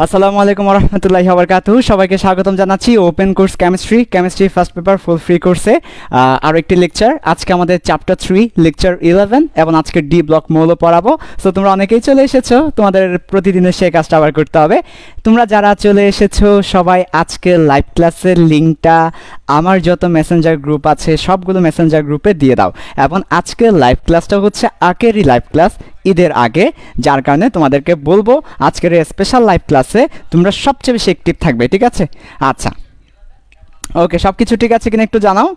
আসসালামু আলাইকুম রহমতুল্লাহি ওয়াবারাকাতুহু। সবাইকে স্বাগতম জানাচ্ছি open course chemistry first paper full free কোর্সে আরও একটি লেকচার। আজকে আমাদের চ্যাপ্টার 3 লেকচার 11 এবং আজকে ডি ব্লক মৌল পড়াবো। সো তোমরা অনেকেই চলে এসেছো, তোমাদের প্রতিদিনের সেই কাজটা আবার করতে হবে। তোমরা যারা চলে এসেছো সবাই আজকে লাইভ ক্লাসের লিঙ্কটা আমার যত মেসেঞ্জার গ্রুপ আছে সবগুলো মেসেঞ্জার গ্রুপে দিয়ে দাও। এবং আজকে লাইভ ক্লাসটা হচ্ছে আখেরি লাইভ ক্লাস ঈদের আগে, যার কারণে তোমাদেরকে বলবো আজকের এই স্পেশাল লাইভ ক্লাসে তোমরা সবচেয়ে বেশি অ্যাক্টিভ থাকবে, ঠিক আছে? আচ্ছা, ওকে, সব কিছু ঠিক আছে কিনা একটু জানাও।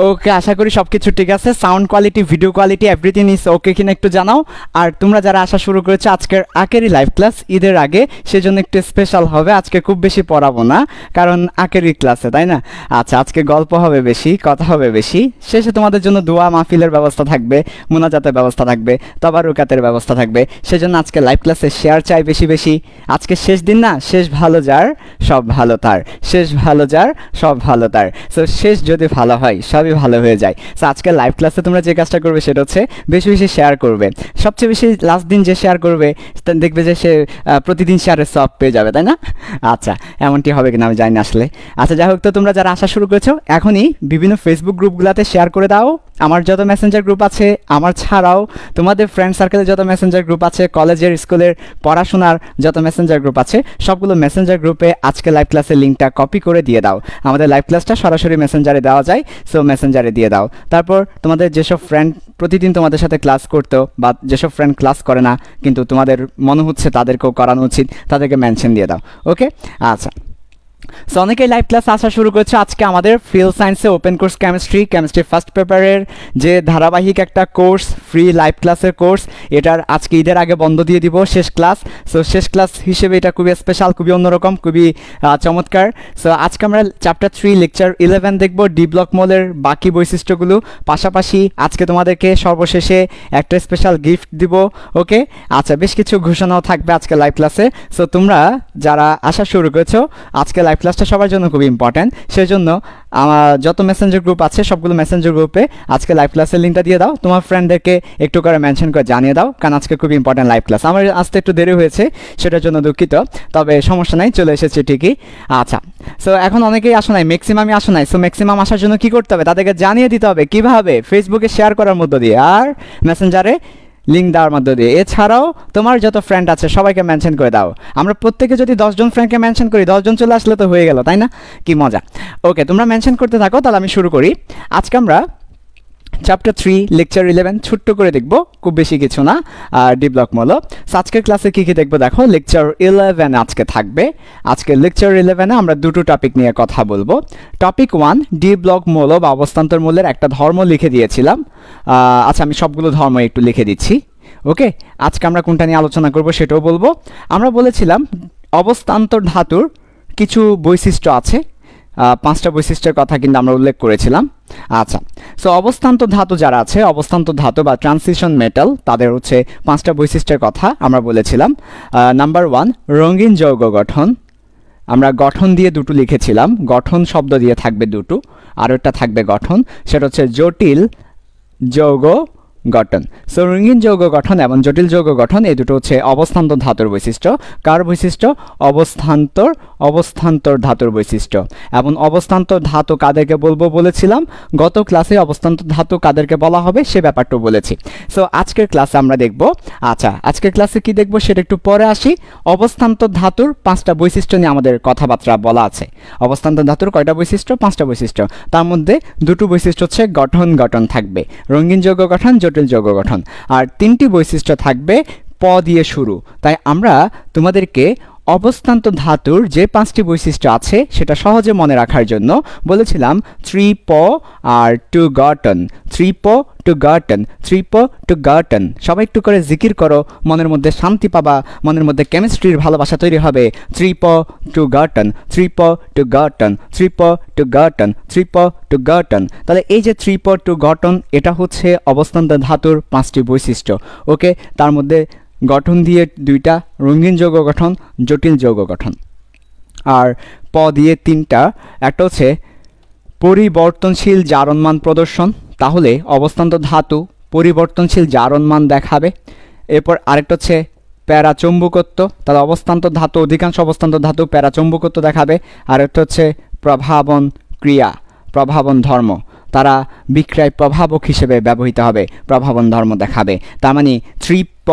ওকে, আশা করি সব কিছু ঠিক আছে। Sound quality, video quality, everything is okay কিনা একটু জানাও। আর তোমরা যারা আসা শুরু করেছো আজকের আখেরি লাইভ ক্লাস ঈদের আগে, সেজন্য একটু স্পেশাল হবে। আজকে খুব বেশি পড়াবো না, কারণ আখেরি ক্লাসে, তাই না? আচ্ছা, আজকে গল্প হবে বেশি, কথা হবে বেশি। শেষে তোমাদের জন্য দোয়া মাহফিলের ব্যবস্থা থাকবে, মোনাজাতের ব্যবস্থা থাকবে, তবারুকাতের ব্যবস্থা থাকবে। সেজন্য আজকে লাইভ ক্লাসে শেয়ার চাই বেশি বেশি। আজকে শেষ দিন না, শেষ ভালো যার সব ভালো তার, শেষ ভালো যার সব ভালো তার। সো শেষ যদি ভালো হয় সবই ভালো হয়ে যায়। সো আজকে লাইভ ক্লাসে তোমরা যে কাজটা করবে সেটা হচ্ছে বেশি বেশি শেয়ার করবে। সবচেয়ে বেশি লাস্ট দিন যে শেয়ার করবে দেখবে যে সে প্রতিদিন শেয়ারের সব পেয়ে যাবে, তাই না? আচ্ছা, এমনটি হবে কিনা আমি জানি না আসলে। আচ্ছা, যাই হোক, তো তোমরা যারা আসা শুরু করেছো এখনই বিভিন্ন ফেসবুক গ্রুপগুলোতে শেয়ার করে দাও। আমার যত মেসেঞ্জার গ্রুপ আছে, আমার ছাড়াও তোমাদের ফ্রেন্ড সার্কেলের যত মেসেঞ্জার গ্রুপ আছে, কলেজের স্কুলের পড়াশোনার যত মেসেঞ্জার গ্রুপ আছে, সবগুলো মেসেঞ্জার গ্রুপে আজকে লাইভ ক্লাসের লিঙ্কটা কপি করে দিয়ে দাও। আমাদের লাইভ ক্লাসটা সরাসরি মেসেঞ্জারে দেওয়া যায়, সো মেসেঞ্জারে দিয়ে দাও। তারপর তোমাদের যেসব ফ্রেন্ড প্রতিদিন তোমাদের সাথে ক্লাস করতো, বা যেসব ফ্রেন্ড ক্লাস করে না কিন্তু তোমাদের মনে হচ্ছে তাদেরকেও করানো উচিত, তাদেরকে মেনশন দিয়ে দাও। ওকে, আচ্ছা। সো অনেকেই লাইভ ক্লাস আসা শুরু করেছে। আজকে আমাদের ফিল্ড সায়েন্সে ওপেন কোর্স কেমিস্ট্রি ফার্স্ট পেপারের যে ধারাবাহিক একটা কোর্স, ফ্রি লাইভ ক্লাসের কোর্স, এটার আজকে ঈদের আগে বন্ধ দিয়ে দিব, শেষ ক্লাস। সো শেষ ক্লাস হিসেবে এটা খুবই স্পেশাল, খুবই অন্যরকম, খুবই চমৎকার। সো আজকে আমরা চ্যাপ্টার 3 লেকচার 11 দেখব, ডি ব্লক মলের বাকি বৈশিষ্ট্যগুলো। পাশাপাশি আজকে তোমাদেরকে সর্বশেষে একটা স্পেশাল গিফট দিব। ওকে, আচ্ছা, বেশ কিছু ঘোষণাও থাকবে আজকে লাইভ ক্লাসে। সো তোমরা যারা আসা শুরু করেছো, আজকে লাইভ ক্লাসটা সবার জন্য খুবই ইম্পর্ট্যান্ট। সেই জন্য আমার যত মেসেঞ্জার গ্রুপ আছে সবগুলো মেসেঞ্জার গ্রুপে আজকে লাইভ ক্লাসের লিঙ্কটা দিয়ে দাও। তোমার ফ্রেন্ডদেরকে একটু করে মেনশন করে জানিয়ে দাও, কারণ আজকে খুবই ইম্পর্ট্যান্ট লাইভ ক্লাস। আমার আসতে একটু দেরি হয়েছে, সেটার জন্য দুঃখিত, তবে সমস্যা নাই, চলে এসেছি ঠিকই। আচ্ছা, সো এখন অনেকেই আসো নাই, ম্যাক্সিমামই আসো নাই। সো ম্যাক্সিমাম আসার জন্য কী করতে হবে, তাদেরকে জানিয়ে দিতে হবে কীভাবে, ফেসবুকে শেয়ার করার মধ্য দিয়ে আর মেসেঞ্জারে লিঙ্ক দেওয়ার মধ্য দিয়ে। এছাড়াও তোমার যত ফ্রেন্ড আছে সবাইকে মেনশন করে দাও। আমরা প্রত্যেকে যদি 10 জন ফ্রেন্ডকে মেনশন করি, 10 জন চলে আসলে তো হয়ে গেল, তাই না? কি মজা। ওকে, তোমরা মেনশন করতে থাকো, তাহলে আমি শুরু করি। আজকে আমরা চ্যাপ্টার 3 লেকচার 11 ছোট্ট করে দেখব, খুব বেশি কিছু না, আর ডি ব্লক মৌল। আজকের ক্লাসে কী কী দেখবো দেখো। লেকচার 11 আজকে থাকবে। আজকে লেকচার 11-এ আমরা দুটো টপিক নিয়ে কথা বলবো। টপিক 1, ডি ব্লক মৌল বা অবস্থান্তর মৌলের একটা ধর্ম লিখে দিয়েছিলাম। আচ্ছা, আমি সবগুলো ধর্ম একটু লিখে দিচ্ছি। ওকে, আজকে আমরা কোনটা নিয়ে আলোচনা করব সেটাও বলবো। আমরা বলেছিলাম অবস্থান্তর ধাতুর কিছু বৈশিষ্ট্য আছে, 5টা বৈশিষ্ট্যের কথা কিন্তু আমরা উল্লেখ করেছিলাম। আচ্ছা, সো অবস্থান্তর ধাতু যারা আছে, অবস্থান্তর ধাতু বা ট্রানজিশন মেটাল, তাদের হচ্ছে 5টা বৈশিষ্ট্যের কথা আমরা বলেছিলাম। নাম্বার 1, রঙিন যৌগ গঠন। আমরা গঠন দিয়ে দুটো লিখেছিলাম, গঠন শব্দ দিয়ে থাকবে দুটো, আর একটা থাকবে গঠন, সেটা হচ্ছে জটিল যৌগ গঠন। সো রঙিন যৌগ গঠন এবং জটিল যৌগ গঠন, এই দুটো হচ্ছে অবস্থান্তর ধাতুর বৈশিষ্ট্য। কার বৈশিষ্ট্য? অবস্থান্তর ধাতুর বৈশিষ্ট্য। এবং অবস্থান্তর ধাতু কাদেরকে বলবো বলেছিলাম, গত ক্লাসে অবস্থান্তর ধাতু কাদেরকে বলা হবে সে ব্যাপারটাও বলেছি। সো আজকের ক্লাসে আমরা দেখব। আচ্ছা, আজকের ক্লাসে কি দেখব সেটা একটু পরে আসি। অবস্থান্তর ধাতুর 5টা বৈশিষ্ট্য নিয়ে আমাদের কথাবার্তা বলা আছে। অবস্থান্তর ধাতুর কয়টা বৈশিষ্ট্য? 5টা বৈশিষ্ট্য। তার মধ্যে দুটো বৈশিষ্ট্য হচ্ছে গঠন থাকবে, রঙিন যৌগ গঠন, জটিল যৌগ গঠন, আর 3টি বৈশিষ্ট্য থাকবে প দিয়ে শুরু। তাই আমরা তোমাদেরকে অবস্থান্তর ধাতুর যে 5টি বৈশিষ্ট্য আছে সেটা সহজে মনে রাখার জন্য বলেছিলাম 3 প আর 2 গঠন, 3 প 2 গঠন, 3 প 2 গঠন। সবাই একটু করে জিকির করো, মনের মধ্যে শান্তি পাবা, মনের মধ্যে কেমিস্ট্রির ভালোবাসা তৈরি হবে। 3 প 2 গঠন, 3 প 2 গঠন, 3 প 2 গঠন, 3 প 2 গঠন। তাহলে এই যে 3 প 2 গঠন, এটা হচ্ছে অবস্থান্তর ধাতুর 5টি বৈশিষ্ট্য। ওকে, তার মধ্যে গঠন দিয়ে 2টা, রঙিন যৌগ গঠন, জটিল যৌগ গঠন, আর প দিয়ে 3টা। একটা হচ্ছে পরিবর্তনশীল জারণ মান প্রদর্শন। তাহলে অবস্থান্তর ধাতু পরিবর্তনশীল জারণ মান দেখাবে। এরপর আরেকটা হচ্ছে প্যারাচৌম্বকত্ব, তাহলে অবস্থান্তর ধাতু, অধিকাংশ অবস্থান্তর ধাতু প্যারাচৌম্বকত্ব দেখাবে। আরেকটা হচ্ছে প্রভাবন ক্রিয়া, প্রভাবন ধর্ম, তারা বিক্রয় প্রভাবক হিসেবে ব্যবহৃত হবে, প্রভাবন ধর্ম দেখাবে। তার মানে 3P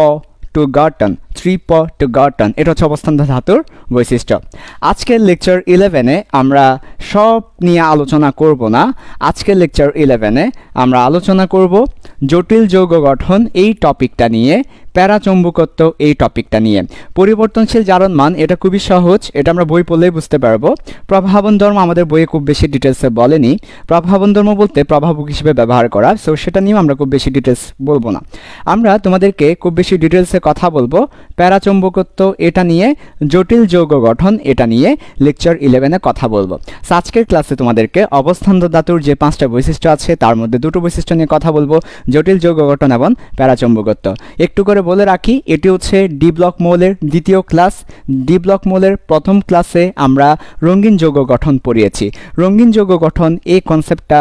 টু গঠন, 3P টু গঠন, এটা হচ্ছে অবস্থান্তর ধাতুর বৈশিষ্ট্য। আজকের লেকচার 11-এ আমরা সব নিয়ে আলোচনা করব না। আজকের লেকচার 11-এ আমরা আলোচনা করব জটিল যৌগ গঠন এই টপিকটা নিয়ে, প্যারাচৌম্বকত্ব এই টপিকটা নিয়ে। পরিবর্তনশীল জারণ মান এটা খুবই সহজ, এটা আমরা বই পড়লেই বুঝতে পারবো। প্রভাবন ধর্ম আমাদের বইয়ে খুব বেশি ডিটেলসে বলেনি। প্রভাবন ধর্ম বলতে প্রভাবক হিসেবে ব্যবহার করা, সো সেটা নিয়েও আমরা খুব বেশি ডিটেলস বলবো না। আমরা তোমাদেরকে খুব বেশি ডিটেলসে কথা বলবো প্যারাচৌম্বকত্ব এটা নিয়ে, জটিল যৌগ গঠন এটা নিয়ে লেকচার 11-এ কথা বলবো। সো আজকের ক্লাসে তোমাদেরকে অবস্থান্তর ধাতুর যে 5টা বৈশিষ্ট্য আছে তার মধ্যে 2টো বৈশিষ্ট্য নিয়ে কথা বলবো, জটিল যৌগ গঠন এবং প্যারাচৌম্বকত্ব। একটু করে বলে রাখি, এটি হচ্ছে ডি ব্লক মৌলের দ্বিতীয় ক্লাস। ডি ব্লক মৌলের প্রথম ক্লাসে আমরা রঙিন যৌগ গঠন পড়িয়েছি। রঙিন যৌগ গঠন এই কনসেপ্টটা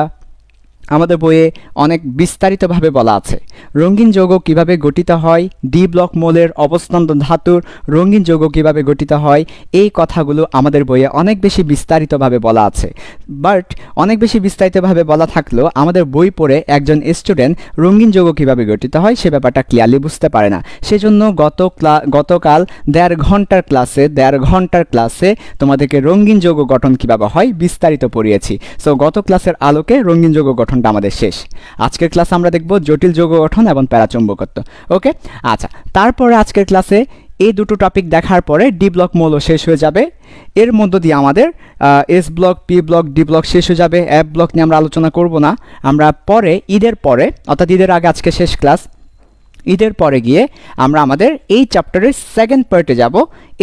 আমাদের বইয়ে অনেক বিস্তারিতভাবে বলা আছে। রঙিন যৌগ কিভাবে গঠিত হয়, ডি ব্লক মৌলের অবস্থান্তর ধাতুর রঙিন যৌগ কিভাবে গঠিত হয়, এই কথাগুলো আমাদের বইয়ে অনেক বেশি বিস্তারিতভাবে বলা আছে। বাট অনেক বেশি বিস্তারিতভাবে বলা থাকলেও আমাদের বই পড়ে একজন স্টুডেন্ট রঙিন যৌগ কিভাবে গঠিত হয় সে ব্যাপারটা ক্লিয়ারলি বুঝতে পারে না। সেজন্য গতকাল 1.5 ঘন্টার ক্লাসে তোমাদেরকে রঙিন যৌগ গঠন কিভাবে হয় বিস্তারিত পড়িয়েছি। সো গত ক্লাসের আলোকে রঙিন যৌগ গঠনটা আমাদের শেষ। আজকের ক্লাসে আমরা দেখব জটিল যৌগ গঠন এবং প্যারাচৌম্বকত্ব। ওকে, আচ্ছা, তারপরে আজকের ক্লাসে এই দুটো টপিক দেখার পরে ডি ব্লক মৌল শেষ হয়ে যাবে। এর মধ্য দিয়ে আমাদের S block, P block, D block শেষ হয়ে যাবে। এফ ব্লক নিয়ে আমরা আলোচনা করব না। আমরা পরে ঈদের পরে, অর্থাৎ ঈদের আগে আজকে শেষ ক্লাস, ঈদের পরে গিয়ে আমরা আমাদের এই চ্যাপ্টারের সেকেন্ড পার্টে যাব।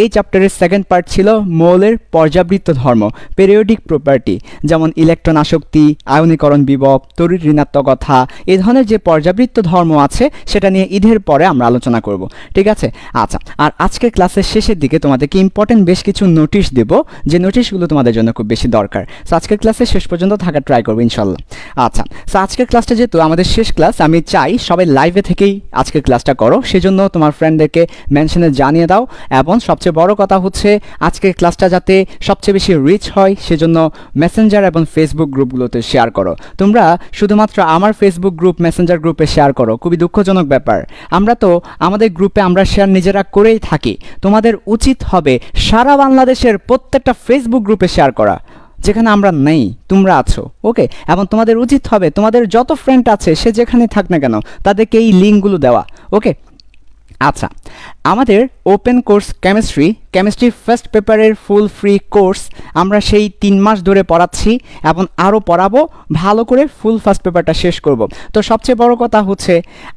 এই চ্যাপ্টারের সেকেন্ড পার্ট ছিল মৌলের পর্যাবৃত্ত ধর্ম, পেরিওডিক প্রপার্টি, যেমন ইলেকট্রন আসক্তি, আয়নীকরণ বিভব, তড়িৎ ঋণাত্মকতা, এই ধরনের যে পর্যাবৃত্ত ধর্ম আছে সেটা নিয়ে ঈদের পরে আমরা আলোচনা করব। ঠিক আছে, আচ্ছা। আর আজকের ক্লাসের শেষের দিকে তোমাদেরকে ইম্পর্টেন্ট বেশ কিছু নোটিশ দেব, যে নোটিশগুলো তোমাদের জন্য খুব বেশি দরকার। সো আজকের ক্লাসে শেষ পর্যন্ত থাকার ট্রাই করবো ইনশাল্লাহ। আচ্ছা, সো আজকের ক্লাসটা যেহেতু আমাদের শেষ ক্লাস, আমি চাই সবাই লাইভে থেকেই আজকের ক্লাসটা করো। সেজন্য তোমার ফ্রেন্ডদেরকে মেনশনে জানিয়ে দাও। এবং সবচেয়ে বড় কথা হচ্ছে আজকের ক্লাসটা যাতে সবচেয়ে বেশি রিচ হয় সেজন্য মেসেঞ্জার এবং ফেসবুক গ্রুপগুলোতে শেয়ার করো। তোমরা শুধুমাত্র আমার ফেসবুক গ্রুপ, মেসেঞ্জার গ্রুপে শেয়ার করো, খুবই দুঃখজনক ব্যাপার। আমরা তো আমাদের গ্রুপে আমরা শেয়ার নিজেরা করেই থাকি। তোমাদের উচিত হবে সারা বাংলাদেশের প্রত্যেকটা ফেসবুক গ্রুপে শেয়ার করা যেখানে আমরা নেই, তোমরা আছো। ওকে, এবং তোমাদের উচিত হবে তোমাদের যত ফ্রেন্ড আছে সে যেখানে থাক না কেন তাদেরকে এই লিঙ্কগুলো দেওয়া। ওকে, আচ্ছা, আমাদের ওপেন কোর্স কেমিস্ট্রি ফার্স্ট পেপারের ফুল ফ্রি কোর্স আমরা সেই 3 মাস ধরে পড়াচ্ছি এবং আরও পড়াবো, ভালো করে ফুল ফার্স্ট পেপারটা শেষ করব। তো সবচেয়ে বড় কথা হচ্ছে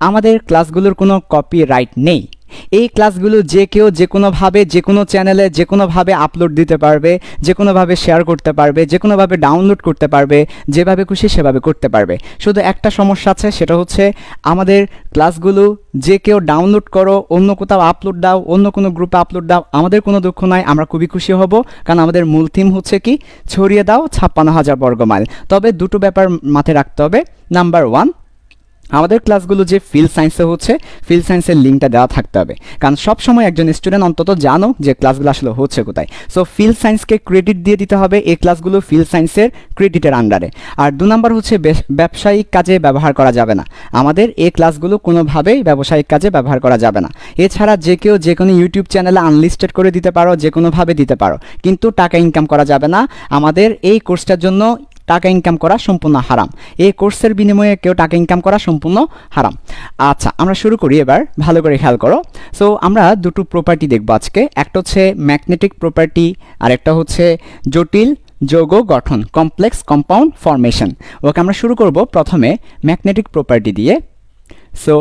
আমাদের ক্লাসগুলোর কোনো কপিরাইট নেই। এই ক্লাসগুলো যে কেউ যে কোনোভাবে, যে কোনো চ্যানেলে যে কোনোভাবে আপলোড দিতে পারবে, যে কোনোভাবে শেয়ার করতে পারবে, যে কোনোভাবে ডাউনলোড করতে পারবে, যেভাবে খুশি সেভাবে করতে পারবে। শুধু একটা সমস্যা আছে, সেটা হচ্ছে আমাদের ক্লাসগুলো যে কেউ ডাউনলোড করো, অন্য কোথাও আপলোড দাও, অন্য কোনো গ্রুপে আপলোড দাও, আমাদের কোনো দুঃখ নাই, আমরা খুবই খুশি হব। কারণ আমাদের মূল থিম হচ্ছে কি, ছড়িয়ে দাও 56,000 বর্গ মাইল। তবে দুটো ব্যাপার মাথায় রাখতে হবে। নাম্বার 1, আমাদের ক্লাসগুলো যে ফিল্ড সায়েন্সে হচ্ছে, ফিল্ড সায়েন্সের লিঙ্কটা দেওয়া থাকতে হবে। কারণ সবসময় একজন স্টুডেন্ট অন্তত জানো যে ক্লাসগুলো আসলে হচ্ছে কোথায়। সো ফিল্ড সায়েন্সকে ক্রেডিট দিয়ে দিতে হবে, এই ক্লাসগুলো ফিল্ড সায়েন্সের ক্রেডিটের আন্ডারে। আর 2 নাম্বার হচ্ছে ব্যবসায়িক কাজে ব্যবহার করা যাবে না। আমাদের এই ক্লাসগুলো কোনোভাবেই ব্যবসায়িক কাজে ব্যবহার করা যাবে না। এছাড়া যে কেউ যে কোনো ইউটিউব চ্যানেলে আনলিস্টেড করে দিতে পারো, যে কোনোভাবে দিতে পারো, কিন্তু টাকা ইনকাম করা যাবে না। আমাদের এই কোর্সটার জন্য টাকা ইনকাম করা সম্পূর্ণ হারাম। এই কোর্সের বিনিময়ে কেউ টাকা ইনকাম করা সম্পূর্ণ হারাম। আচ্ছা, আমরা শুরু করি এবার, ভালো করে খেয়াল করো। সো আমরা দুটো প্রপার্টি দেখব আজকে। একটা হচ্ছে ম্যাগনেটিক প্রপার্টি, আর একটা হচ্ছে জটিল যৌগ গঠন, কমপ্লেক্স কম্পাউন্ড ফরমেশন। ওকে, আমরা শুরু করব প্রথমে ম্যাগনেটিক প্রপার্টি দিয়ে। So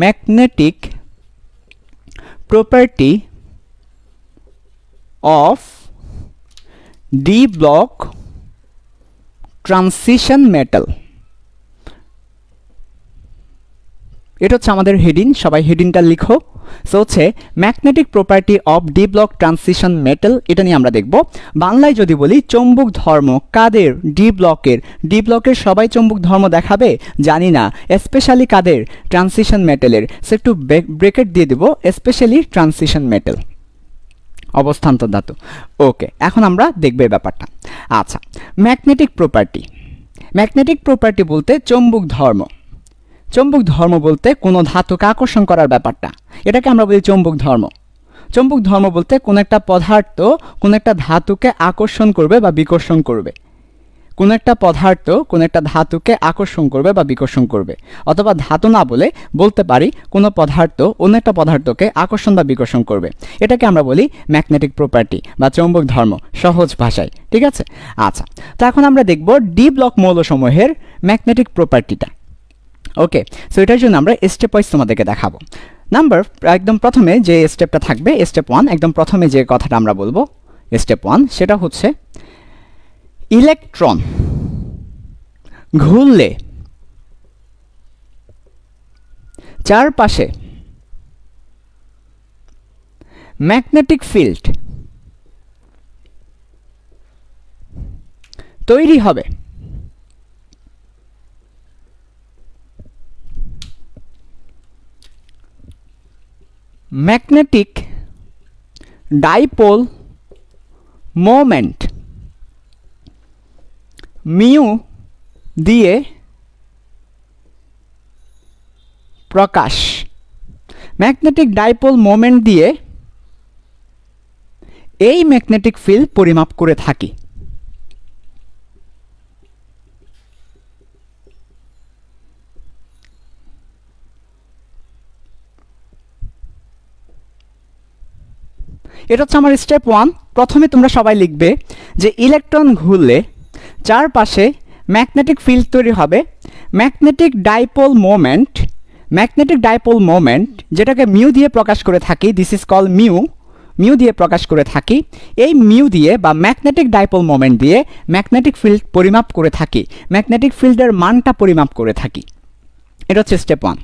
magnetic property of D block transition metal, এটা হচ্ছে আমাদের হেডিং। সবাই হেডিংটা লিখো। সো হচ্ছে magnetic property of D block transition metal, এটা নিয়ে আমরা দেখব। বাংলায় যদি বলি চৌম্বক ধর্ম কাদের? ডি ব্লকের সবাই চৌম্বক ধর্ম দেখাবে জানি না, স্পেশালি কাদের? ট্রানজিশন মেটালের। সো একটু ব্রেকেট দিয়ে দেব, স্পেশালি ট্রানজিশন মেটাল, অবস্থান্তর ধাতু। ওকে, এখন আমরা দেখব এই ব্যাপারটা। আচ্ছা, ম্যাগনেটিক প্রপার্টি বলতে চৌম্বক ধর্ম বলতে কোনো ধাতুকে আকর্ষণ করার ব্যাপারটা, এটাকে আমরা বলি চৌম্বক ধর্ম বলতে কোনো একটা পদার্থ কোনো একটা ধাতুকে আকর্ষণ করবে বা বিকর্ষণ করবে, কোনো একটা পদার্থ কোনো একটা ধাতুকে আকর্ষণ করবে বা বিকর্ষণ করবে, অথবা ধাতু না বলতে পারি কোনো পদার্থ অন্য একটা পদার্থকে আকর্ষণ বা বিকর্ষণ করবে, এটাকে আমরা বলি ম্যাগনেটিক প্রপার্টি বা চৌম্বক ধর্ম, সহজ ভাষায়। ঠিক আছে? আচ্ছা, তো এখন আমরা দেখব ডি ব্লক মৌলসমূহের ম্যাগনেটিক প্রপার্টিটা। ওকে, সো এটার জন্য আমরা স্টেপ ওয়াইজ তোমাদেরকে দেখাবো। একদম প্রথমে যে স্টেপটা থাকবে, স্টেপ 1, একদম প্রথমে যে কথাটা আমরা বলবো স্টেপ 1, সেটা হচ্ছে ইলেকট্রন ঘুরলে চারপাশে ম্যাগনেটিক ফিল্ড তৈরি হবে। ম্যাগনেটিক ডাইপোল মোমেন্ট মিউ দিয়ে প্রকাশ। ম্যাগনেটিক ডাইপোল মোমেন্ট দিয়ে এই ম্যাগনেটিক ফিল্ড পরিমাপ করে থাকি। এটা হচ্ছে আমার স্টেপ 1। প্রথমে তোমরা সবাই লিখবে যে ইলেকট্রন ঘুরলে চারপাশে ম্যাগনেটিক ফিল্ড তৈরি হবে। ম্যাগনেটিক ডাইপোল মোমেন্ট যেটাকে মিউ দিয়ে প্রকাশ করে থাকি, দিস ইজ কল মিউ দিয়ে প্রকাশ করে থাকি। এই মিউ দিয়ে বা ম্যাগনেটিক ডাইপোল মোমেন্ট দিয়ে ম্যাগনেটিক ফিল্ড পরিমাপ করে থাকি, ম্যাগনেটিক ফিল্ডের মানটা পরিমাপ করে থাকি। এটা হচ্ছে স্টেপ 1।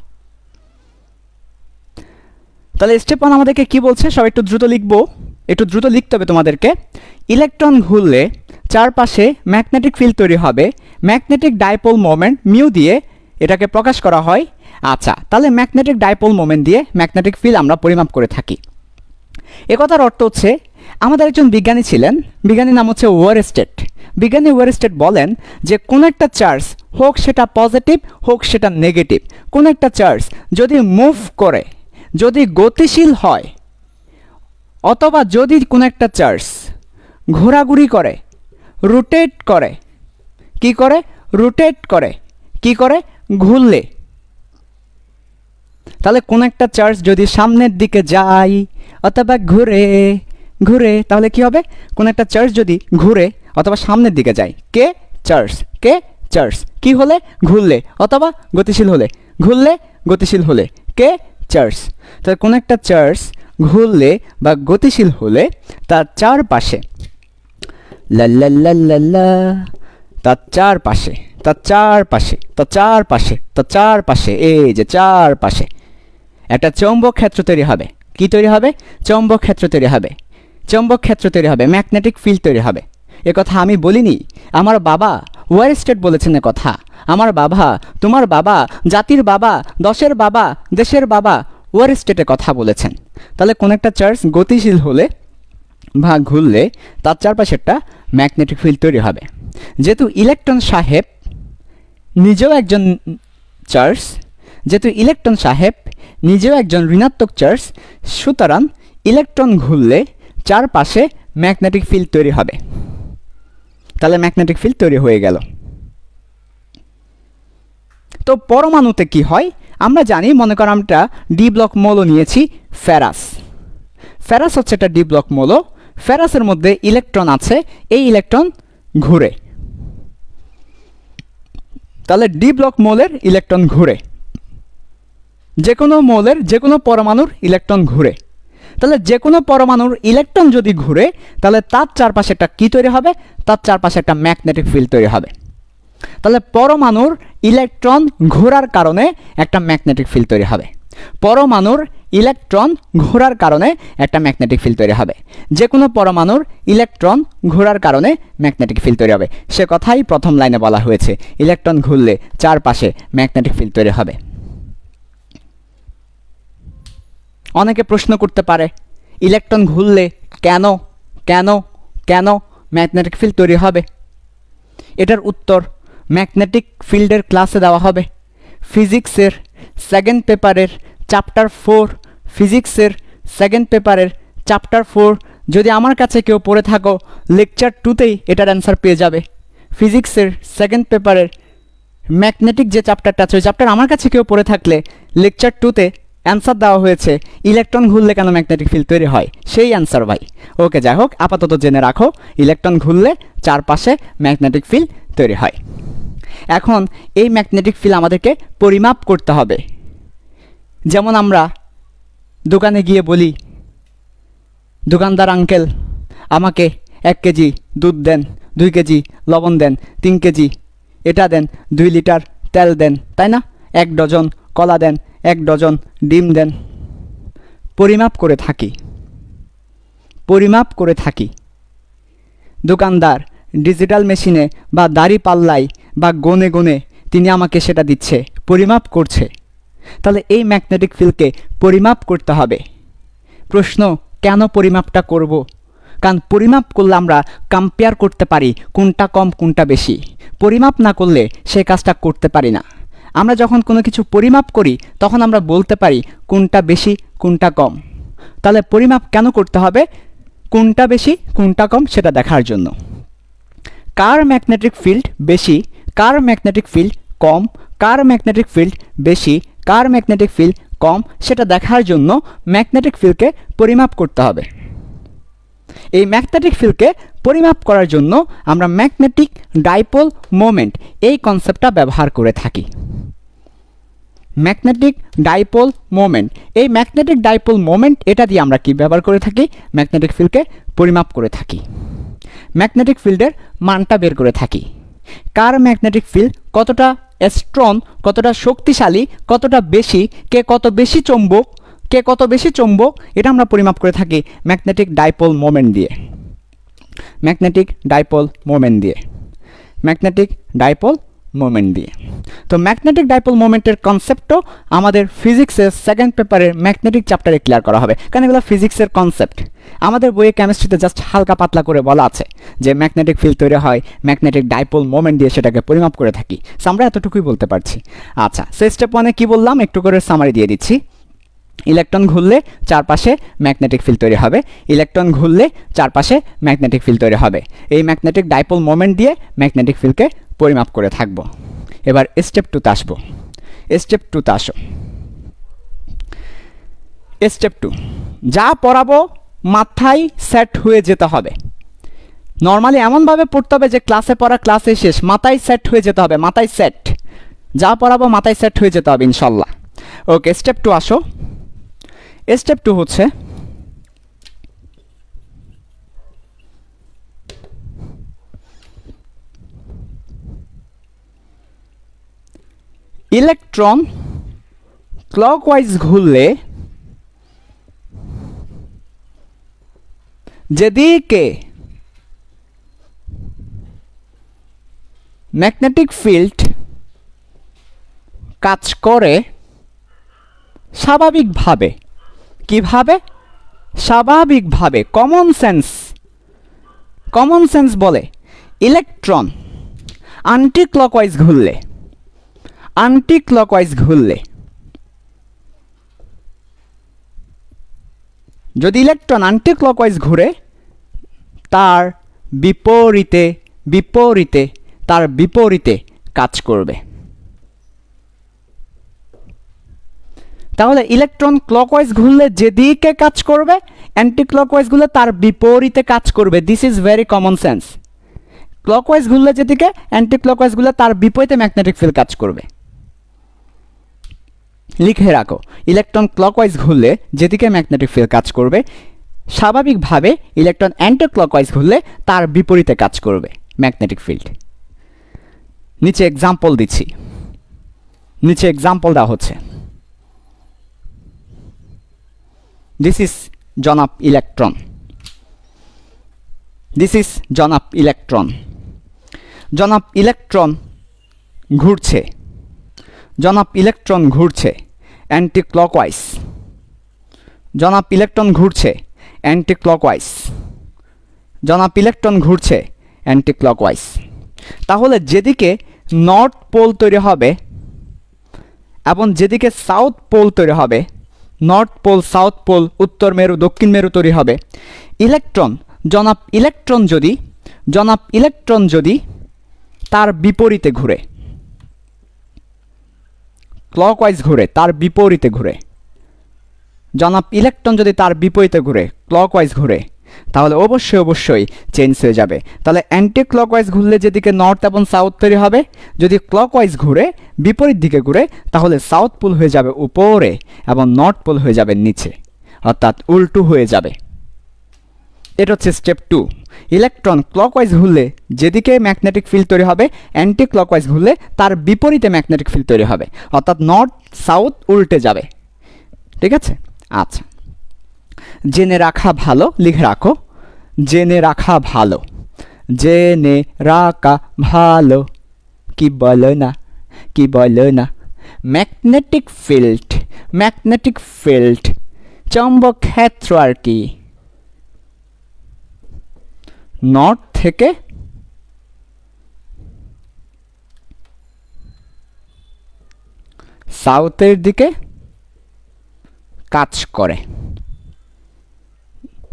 তাহলে স্টেপ 1 আমাদেরকে কি বলছে, সব একটু দ্রুত লিখবো, একটু দ্রুত লিখতে হবে তোমাদেরকে। ইলেকট্রন ঘুরলে চারপাশে ম্যাগনেটিক ফিল্ড তৈরি হবে, ম্যাগনেটিক ডাইপোল মোমেন্ট মিউ দিয়ে এটাকে প্রকাশ করা হয়। আচ্ছা, তাহলে ম্যাগনেটিক ডাইপোল মোমেন্ট দিয়ে ম্যাগনেটিক ফিল্ড আমরা পরিমাপ করে থাকি। একথার অর্থ হচ্ছে আমাদের একজন বিজ্ঞানী ছিলেন, বিজ্ঞানীর নাম হচ্ছে ওয়ারস্টেড। বিজ্ঞানী ওয়ারস্টেড বলেন যে কোন একটা চার্জ, হোক সেটা পজিটিভ হোক সেটা নেগেটিভ, কোন একটা চার্জ যদি মুভ করে, যদি গতিশীল হয়, অথবা যদি কোন একটা চার্জ ঘোরাঘুরি করে, রোটেট করে, কি করে ঘুরলে, তাহলে কোন একটা চার্জ যদি সামনের দিকে যায় অথবা ঘুরে তাহলে কি হবে? কোন একটা চার্জ যদি ঘুরে অথবা সামনের দিকে যায়, কে চার্জ কি হলে? ঘুরলে অথবা গতিশীল হলে, কে চার্জ। তাহলে কোন একটা চার্জ ঘুরলে বা গতিশীল হলে তার চারপাশে তার চারপাশে এই যে চারপাশে একটা চৌম্বক ক্ষেত্র তৈরি হবে। কি তৈরি হবে? চৌম্বক ক্ষেত্র তৈরি হবে, ম্যাগনেটিক ফিল্ড তৈরি হবে। এ কথা আমি বলিনি, আমার বাবা ওয়ারস্টেড বলেছেন এ কথা। আমার বাবা, তোমার বাবা, জাতির বাবা, দশের বাবা, দেশের বাবা ওয়ারস্টেডে কথা বলেছেন। তাহলে কোন একটা চার্জ গতিশীল হলে বা ঘুরলে তার চারপাশে একটা ম্যাগনেটিক ফিল্ড তৈরি হবে। যেহেতু ইলেকট্রন সাহেব নিজেও একজন ঋণাত্মক চার্জ, সুতরাং ইলেকট্রন ঘুরলে চারপাশে ম্যাগনেটিক ফিল্ড তৈরি হবে। তাহলে ম্যাগনেটিক ফিল্ড তৈরি হয়ে গেল। তো পরমাণুতে কি হয় আমরা জানি। মনে করো আমরা ডি ব্লক মৌল নিয়েছি ফেরাস হচ্ছে একটা ডি ব্লক মৌল। ফেরাসের মধ্যে ইলেকট্রন আছে, এই ইলেকট্রন ঘুরে। তাহলে ডি ব্লক মৌলের ইলেকট্রন ঘুরে, যে কোনো পরমাণুর ইলেকট্রন ঘুরে। তাহলে যে কোনো পরমাণুর ইলেকট্রন যদি ঘুরে তাহলে তার চারপাশে একটা কি তৈরি হবে? তার চারপাশে একটা ম্যাগনেটিক ফিল্ড তৈরি হবে। তাহলে পরমাণুর ইলেকট্রন ঘোরার কারণে একটা ম্যাগনেটিক ফিল্ড তৈরি হবে। পরমাণুর ইলেকট্রন ঘোরার কারণে একটা ম্যাগনেটিক ফিল্ড তৈরি হবে। যে কোনো পরমাণুর ইলেকট্রন ঘোরার কারণে ম্যাগনেটিক ফিল্ড তৈরি হবে। সে কথাই প্রথম লাইনে বলা হয়েছে, ইলেকট্রন ঘুরলে চারপাশে ম্যাগনেটিক ফিল্ড তৈরি হবে। অনেকে প্রশ্ন করতে পারে, ইলেকট্রন ঘুরলে কেন কেন কেন ম্যাগনেটিক ফিল্ড তৈরি হবে? এটার উত্তর ম্যাগনেটিক ফিল্ডের ক্লাসে দেওয়া হবে। ফিজিক্সের সেকেন্ড পেপারের চ্যাপ্টার 4, ফিজিক্সের সেকেন্ড পেপারের চ্যাপ্টার 4 যদি আমার কাছে কেউ পড়ে থাকো, লেকচার 2তেই এটার অ্যান্সার পেয়ে যাবে। ফিজিক্সের সেকেন্ড পেপারের ম্যাগনেটিক যে চ্যাপ্টারটা আছে ওই চ্যাপ্টার আমার কাছে কেউ পড়ে থাকলে লেকচার 2তে অ্যান্সার দেওয়া হয়েছে ইলেকট্রন ঘুরলে কেন ম্যাগনেটিক ফিল্ড তৈরি হয়, সেই অ্যান্সার ভাই। ওকে, যাই হোক, আপাতত জেনে রাখো ইলেকট্রন ঘুরলে চারপাশে ম্যাগনেটিক ফিল্ড তৈরি হয়। এখন এই ম্যাগনেটিক ফিল্ড আমাদেরকে পরিমাপ করতে হবে। যেমন আমরা দোকানে গিয়ে বলি, দোকানদার আঙ্কেল আমাকে 1 কেজি দুধ দেন, 2 কেজি লবণ দেন, 3 কেজি এটা দেন, 2 লিটার তেল দেন, তাই না? 1 ডজন কলা দেন, 1 ডজন ডিম দেন। পরিমাপ করে থাকি। দোকানদার ডিজিটাল মেশিনে বা দাড়ি পাল্লায় বা গনে গনে তিনি আমাকে সেটা দিচ্ছে, পরিমাপ করছে। তাহলে এই ম্যাগনেটিক ফিল্ডকে পরিমাপ করতে হবে। প্রশ্ন, কেন পরিমাপটা করব? কারণ পরিমাপ করলে আমরা কম্পেয়ার করতে পারি কোনটা কম কোনটা বেশি। পরিমাপ না করলে সেই কাজটা করতে পারি না। আমরা যখন কোনো কিছু পরিমাপ করি তখন আমরা বলতে পারি কোনটা বেশি কোনটা কম। তাহলে পরিমাপ কেন করতে হবে? কোনটা বেশি কোনটা কম সেটা দেখার জন্য। কার ম্যাগনেটিক ফিল্ড বেশি, কার ম্যাগনেটিক ফিল্ড কম, কার ম্যাগনেটিক ফিল্ড বেশি, কার ম্যাগনেটিক ফিল্ড কম সেটা দেখার জন্য ম্যাগনেটিক ফিল্ডকে পরিমাপ করতে হবে। এই ম্যাগনেটিক ফিল্ডকে পরিমাপ করার জন্য আমরা ম্যাগনেটিক ডাইপোল মোমেন্ট এই কনসেপ্টটা ব্যবহার করে থাকি। ম্যাগনেটিক ডাইপোল মোমেন্ট, এই ম্যাগনেটিক ডাইপোল মোমেন্ট এটা দিয়ে আমরা কি ব্যবহার করে থাকি? ম্যাগনেটিক ফিল্ডকে পরিমাপ করে থাকি। ম্যাগনেটিক ফিল্ডের মানটা বের করে থাকি। কার ম্যাগনেটিক ফিল্ড কতটা স্ট্রং, কতটা শক্তিশালী, কতটা বেশি, কে কত বেশি চৌম্বক এটা আমরা পরিমাপ করে থাকি ম্যাগনেটিক ডাইপোল মোমেন্ট দিয়ে। ম্যাগনেটিক ডাইপোল মোমেন্ট দিয়ে। তো ম্যাগনেটিক ডাইপোল মোমেন্টের কনসেপ্টও আমাদের ফিজিক্সের সেকেন্ড পেপারের ম্যাগনেটিক চ্যাপ্টারে ক্লিয়ার করা হবে, কারণ এগুলো ফিজিক্সের কনসেপ্ট। আমাদের বইয়ে কেমিস্ট্রিতে জাস্ট হালকা পাতলা করে বলা আছে যে ম্যাগনেটিক ফিল্ড তৈরি হয় ম্যাগনেটিক ডাইপোল মোমেন্ট দিয়ে, সেটাকে পরিমাপ করে থাকি। সো আমরা এতটুকুই বলতে পারছি। আচ্ছা, সো স্টেপ 1-এ কী বললাম একটু করে সামারি দিয়ে দিচ্ছি। ইলেকট্রন ঘুরলে চারপাশে ম্যাগনেটিক ফিল্ড তৈরি হবে। ইলেকট্রন ঘুরলে চারপাশে ম্যাগনেটিক ফিল্ড তৈরি হবে। এই ম্যাগনেটিক ডাইপোল মোমেন্ট দিয়ে ম্যাগনেটিক ফিল্ডকে পরিমাপ করে থাকবো। এবার স্টেপ 2-তে আসবো। স্টেপ 2-তে আসো। স্টেপ 2, যা পড়াবো মাথায় সেট হয়ে যেতে হবে। নর্মালি এমনভাবে পড়তে হবে যে ক্লাসে পড়া ক্লাসে শেষ, মাথায় সেট হয়ে যেতে হবে। মাথায় সেট, যা পড়াবো মাথায় সেট হয়ে যেতে হবে ইনশাল্লাহ। ওকে, স্টেপ 2 আসো। স্টেপ 2 হচ্ছে ইলেকট্রন ক্লকওয়াইজ ঘুরলে যেদিকে ম্যাগনেটিক ফিল্ড কাজ করে স্বাভাবিকভাবে, কিভাবে? স্বাভাবিকভাবে। কমন সেন্স বলে ইলেকট্রন অ্যান্টি ক্লকওয়াইজ ঘুরলে যদি ইলেকট্রন অ্যান্টি ক্লকওয়াইজ ঘুরে তার বিপরীতে কাজ করবে। তাহলে ইলেকট্রন ক্লকওয়াইজ ঘুরলে যেদিকে কাজ করবে, অ্যান্টি ক্লকওয়াইজ ঘুরলে তার বিপরীতে কাজ করবে। This is very common sense. Clockwise ঘুরলে যেদিকে, অ্যান্টি ক্লকওয়াইজ ঘুরলে তার বিপরীতে ম্যাগনেটিক ফিল্ড কাজ করবে। লিখে রাখো, ইলেকট্রন ক্লকওয়াইজ ঘুরলে যেদিকে ম্যাগনেটিক ফিল্ড কাজ করবে, স্বাভাবিকভাবে ইলেকট্রন অ্যান্টি ক্লকওয়াইজ ঘুরলে তার বিপরীতে কাজ করবে ম্যাগনেটিক ফিল্ড। নিচে এক্সাম্পল দিচ্ছি, নিচে এক্সাম্পল দেওয়া হচ্ছে। দিস ইজ জনাব ইলেকট্রন, দিস ইজ জনাব ইলেকট্রন। জনাব ইলেকট্রন ঘুরছে, জনাব ইলেকট্রন ঘুরছে অ্যান্টি ক্লকওয়াইজ, জনাব ইলেকট্রন ঘুরছে অ্যান্টি ক্লকওয়াইজ, জনাব ইলেকট্রন ঘুরছে অ্যান্টি ক্লকওয়াইজ। তাহলে যেদিকে নর্থ পোল তৈরি হবে এবং যেদিকে সাউথ পোল তৈরি হবে, নর্থ পোল সাউথ পোল, উত্তর মেরু দক্ষিণ মেরু তৈরি হবে, ইলেকট্রন জনাব ইলেকট্রন যদি তার বিপরীতে ঘুরে, ক্লকওয়াইজ ঘুরে, তার বিপরীতে ঘুরে, জনাব ইলেকট্রন যদি তার বিপরীতে ঘুরে, ক্লকওয়াইজ ঘুরে, তাহলে অবশ্যই চেঞ্জ হয়ে যাবে। তাহলে অ্যান্টি ক্লকওয়াইজ ঘুরলে যেদিকে নর্থ এবং সাউথ তৈরি হবে, যদি ক্লকওয়াইজ ঘুরে বিপরীত দিকে ঘুরে, তাহলে সাউথ পোল হয়ে যাবে উপরে এবং নর্থ পোল হয়ে যাবে নিচে, অর্থাৎ উল্টো হয়ে যাবে। এটা হচ্ছে স্টেপ 2। ইলেকট্রন ক্লকওয়াইজ ঘুরলে যেদিকে ম্যাগনেটিক ফিল্ড তৈরি হবে, অ্যান্টি ক্লকওয়াইজ ঘুরলে তার বিপরীতে ম্যাগনেটিক ফিল্ড তৈরি হবে, অর্থাৎ নর্থ সাউথ উল্টে যাবে। ঠিক আছে? আচ্ছা, জেনে রাখা ভালো, লিখে রাখো, জেনে রাখা ভালো, জেনে রাখা ভালো, কি বলো না, কি বলো না। ম্যাগনেটিক ফিল্ড চৌম্বক ক্ষেত্র আর কি নর্থ থেকে সাউথের দিকে কাজ করে।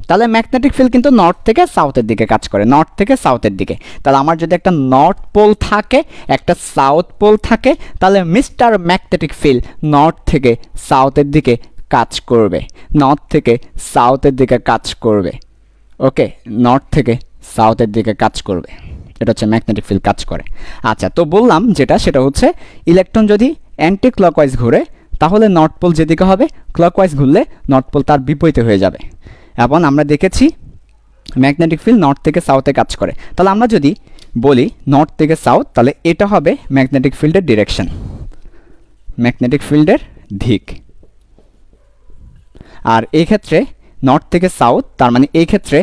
তাহলে ম্যাগনেটিক ফিল্ড কিন্তু নর্থ থেকে সাউথের দিকে কাজ করে, নর্থ থেকে সাউথের দিকে। তাহলে আমার যদি একটা নর্থ পোল থাকে, একটা সাউথ পোল থাকে, তাহলে মিস্টার ম্যাগনেটিক ফিল্ড নর্থ থেকে সাউথের দিকে কাজ করবে, নর্থ থেকে সাউথের দিকে কাজ করবে। ওকে, নর্থ থেকে সাউথের দিকে কাজ করবে, এটা হচ্ছে ম্যাগনেটিক ফিল্ড কাজ করে। আচ্ছা, তো বললাম সেটা হচ্ছে ইলেকট্রন যদি অ্যান্টি ক্লকওয়াইজ ঘুরে, তাহলে নর্থ পোল যেদিকে হবে, ক্লকওয়াইজ ঘুরলে নর্থ পোল তার বিপরীতে হয়ে যাবে। এবং আমরা দেখেছি ম্যাগনেটিক ফিল্ড নর্থ থেকে সাউথে কাজ করে। তাহলে আমরা যদি বলি নর্থ থেকে সাউথ, তাহলে এটা হবে ম্যাগনেটিক ফিল্ডের ডিরেকশন, ম্যাগনেটিক ফিল্ডের দিক। আর এই ক্ষেত্রে নর্থ থেকে সাউথ, তার মানে এই ক্ষেত্রে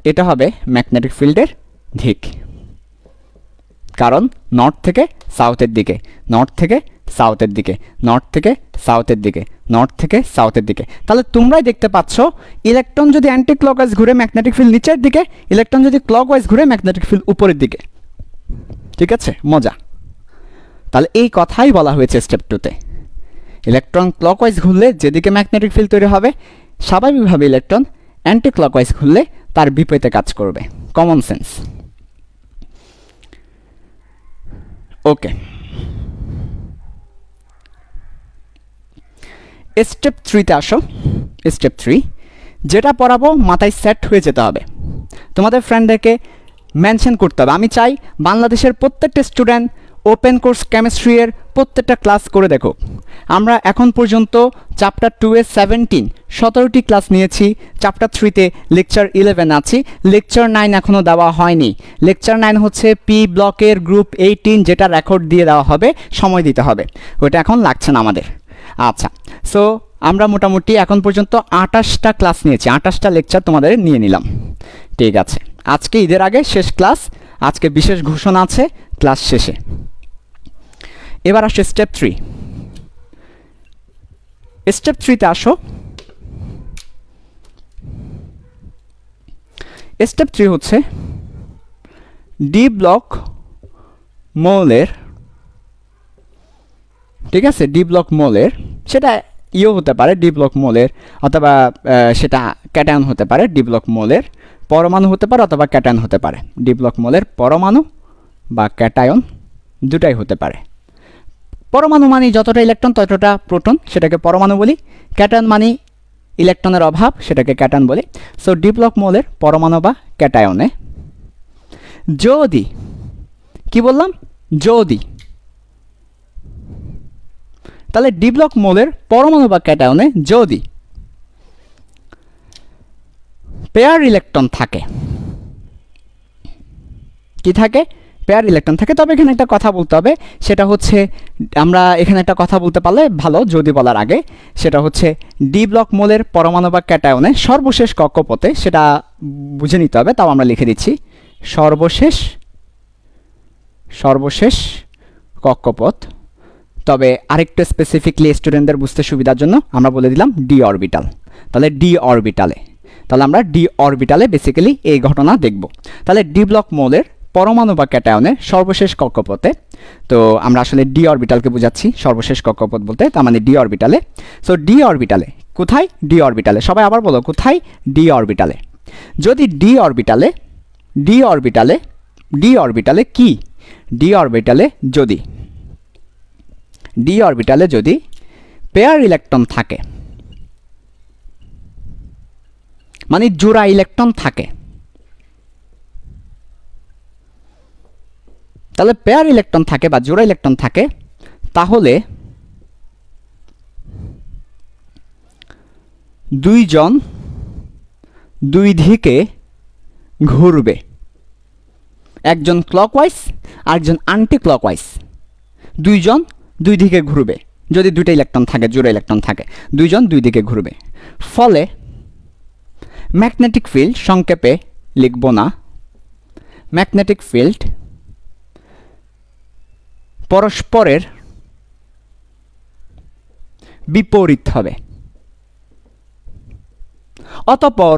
এটা হবে ম্যাগনেটিক ফিল্ডের দিক, কারণ নর্থ থেকে সাউথের দিকে, নর্থ থেকে সাউথের দিকে, নর্থ থেকে সাউথের দিকে, নর্থ থেকে সাউথের দিকে। তাহলে তোমরাই দেখতে পাচ্ছ, ইলেকট্রন যদি অ্যান্টি ক্লকওয়াইজ ঘুরে ম্যাগনেটিক ফিল্ড নিচের দিকে, ইলেকট্রন যদি ক্লকওয়াইজ ঘুরে ম্যাগনেটিক ফিল্ড উপরের দিকে। ঠিক আছে? মজা। তাহলে এই কথাই বলা হয়েছে স্টেপ 2-তে। ইলেকট্রন ক্লকওয়াইজ ঘুরলে যেদিকে ম্যাগনেটিক ফিল্ড তৈরি হবে, স্বাভাবিকভাবে ইলেকট্রন অ্যান্টি ক্লকওয়াইজ ঘুরলে তার বিপরীতে কাজ করবে। Common sense. ওকে, স্টেপ 3-তে আসো। স্টেপ 3 যেটা পড়াবো মাথায় সেট হয়ে যেতে হবে, তোমাদের ফ্রেন্ডদেরকে মেনশন করতে হবে। আমি চাই বাংলাদেশের প্রত্যেকটা স্টুডেন্ট ওপেন কোর্স কেমিস্ট্রি এর প্রত্যেকটা ক্লাস করে দেখো। আমরা এখন পর্যন্ত চ্যাপ্টার 2-এ 17টি ক্লাস নিয়েছি, চ্যাপ্টার 3-তে লেকচার 11 আছি, লেকচার 9 এখনও দেওয়া হয়নি। লেকচার 9 হচ্ছে পি ব্লকের গ্রুপ 18, যেটা রেকর্ড দিয়ে দেওয়া হবে, সময় দিতে হবে, ওটা এখন লাগছে না আমাদের। আচ্ছা, সো আমরা মোটামুটি এখন পর্যন্ত 28টা ক্লাস নিয়েছি, 28টা লেকচার তোমাদের নিয়ে নিলাম। ঠিক আছে, আজকে ঈদের আগে শেষ ক্লাস, আজকে বিশেষ ঘোষণা আছে ক্লাস শেষে। এবার আসছে স্টেপ 3। স্টেপ 3-তে আসো। স্টেপ 3 হচ্ছে ডি ব্লক মৌলের, ঠিক আছে, ডি ব্লক মৌলের, সেটা ইও হতে পারে ডি ব্লক মৌলের, অথবা সেটা ক্যাটায়ন হতে পারে, ডি ব্লক মৌলের পরমাণু হতে পারে অথবা ক্যাটায়ন হতে পারে। ডি ব্লক মৌলের পরমাণু বা ক্যাটায়ন দুটাই হতে পারে। পরমাণু মানে যতটা ইলেকট্রন ততটা প্রোটন, সেটাকে পরমাণু বলি। ক্যাটায়ন মানে ইলেকট্রনের অভাব, সেটাকে ক্যাটায়ন বলি। সো ডি ব্লক মৌলের পরমাণু বা ক্যাটায়নে যদি, কি বললাম, যদি, তাহলে ডি ব্লক মৌলের পরমাণু বা ক্যাটায়নে যদি পেয়ার ইলেকট্রন থাকে, কি থাকে, পেয়ার ইলেকট্রন থাকে, তবে এখানে একটা কথা বলতে হবে, সেটা হচ্ছে আমরা এখানে একটা কথা বলতে পারলে ভালো যদি বলার আগে, সেটা হচ্ছে ডি ব্লক মোলের পরমাণু বা ক্যাটায়নে সর্বশেষ কক্ষপথে, সেটা বুঝে নিতে হবে। তাও আমরা লিখে দিচ্ছি সর্বশেষ কক্ষপথ। তবে আরেকটু স্পেসিফিকলি স্টুডেন্টদের বুঝতে সুবিধার জন্য আমরা বলে দিলাম ডি অরবিটাল। তাহলে ডি অরবিটালে, তাহলে আমরা ডি অরবিটালে বেসিক্যালি এই ঘটনা দেখব। তাহলে ডি ব্লক মোলের পরমাণু বা ক্যাটায়নের সর্বশেষ কক্ষপথে, তো আমরা আসলে ডি অরবিটালকে বোঝাচ্ছি সর্বশেষ কক্ষপথ বলতে, তার মানে ডি অরবিটালে। সো ডি অরবিটালে কোথায়? ডি অরবিটালে। সবাই আবার বলো কোথায়? ডি অরবিটালে। যদি ডি অরবিটালে কি? ডি অরবিটালে যদি পেয়ার ইলেকট্রন থাকে, মানে জোড়া ইলেকট্রন থাকে, তাহলে পেয়ার ইলেকট্রন থাকে বা জোড়া ইলেকট্রন থাকে, তাহলে দুইজন দুই দিকে ঘুরবে, একজন ক্লকওয়াইজ আরেকজন অ্যান্টি ক্লকওয়াইজ। দুইজন দুই দিকে ঘুরবে, যদি দুইটা ইলেকট্রন থাকে, জোড়া ইলেকট্রন থাকে, দুইজন দুই দিকে ঘুরবে। ফলে ম্যাগনেটিক ফিল্ড, সংক্ষেপে লিখব না, ম্যাগনেটিক ফিল্ড পরস্পরের বিপরীত হবে। অতঃপর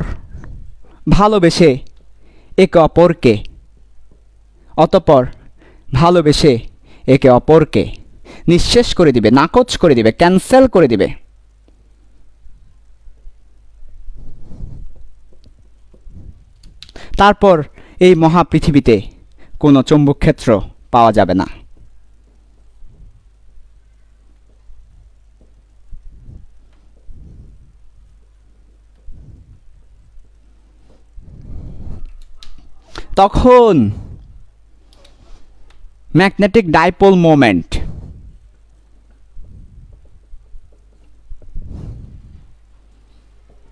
ভালোবেসে একে অপরকে নিঃশেষ করে দিবে, নাকচ করে দিবে, ক্যান্সেল করে দিবে। তারপর এই মহাপৃথিবীতে কোনো চৌম্বক ক্ষেত্র পাওয়া যাবে না। তখন ম্যাগনেটিক ডাইপোল মোমেন্ট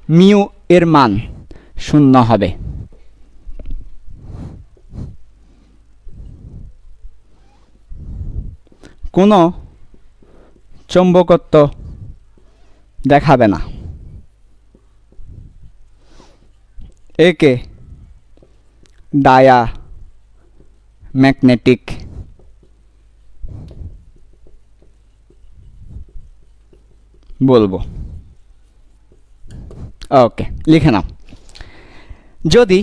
মিউ এর মান 0 হবে। কোনো চৌম্বকত্ব দেখাবে না। একে ডায়া ম্যাগনেটিক বলবো। ওকে, লিখে নাও। যদি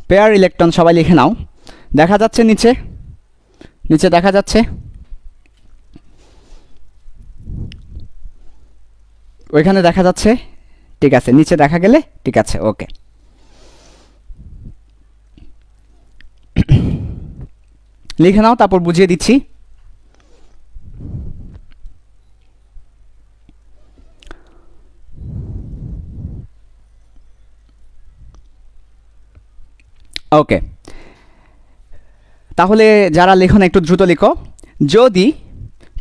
পেয়ার ইলেকট্রন, সবাই লিখে নাও, দেখা যাচ্ছে নিচে দেখা যাচ্ছে, ওইখানে দেখা যাচ্ছে, ঠিক আছে, নিচে দেখা গেলে ঠিক আছে। ওকে, লিখে নাও, তারপর বুঝিয়ে দিচ্ছি। ওকে, তাহলে যারা লেখো না একটু দ্রুত লিখো। যদি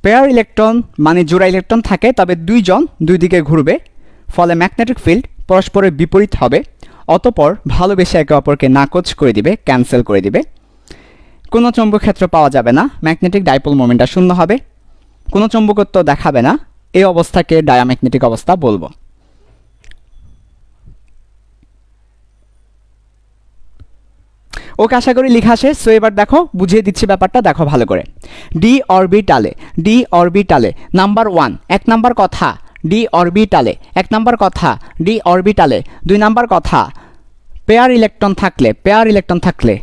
পেয়ার ইলেকট্রন মানে জোড়া ইলেকট্রন থাকে, তবে দুইজন দুই দিকে ঘুরবে, ফলে ম্যাগনেটিক ফিল্ড পরস্পরের বিপরীত হবে। অতঃপর ভালোবেসে একে অপরকে নাকচ করে দিবে, ক্যান্সেল করে দিবে। কোনো চৌম্বক ক্ষেত্র পাওয়া যাবে না, ম্যাগনেটিক ডাইপোল মোমেন্টটা 0 হবে, কোনো চৌম্বকত্ব দেখাবে না। এই অবস্থাকে ডায়াম্যাগনেটিক অবস্থা বলবো। ওকে, আশা করি লেখা শেষ। সো এবার দেখো, বুঝিয়ে দিচ্ছি ব্যাপারটা, দেখো ভালো করে। ডি অরবিটালে নাম্বার 1, 1 নাম্বার কথা, ডি অরবিটালে 1 নাম্বার কথা, ডি অরবিটালে 2 নাম্বার কথা, পেয়ার ইলেকট্রন থাকলে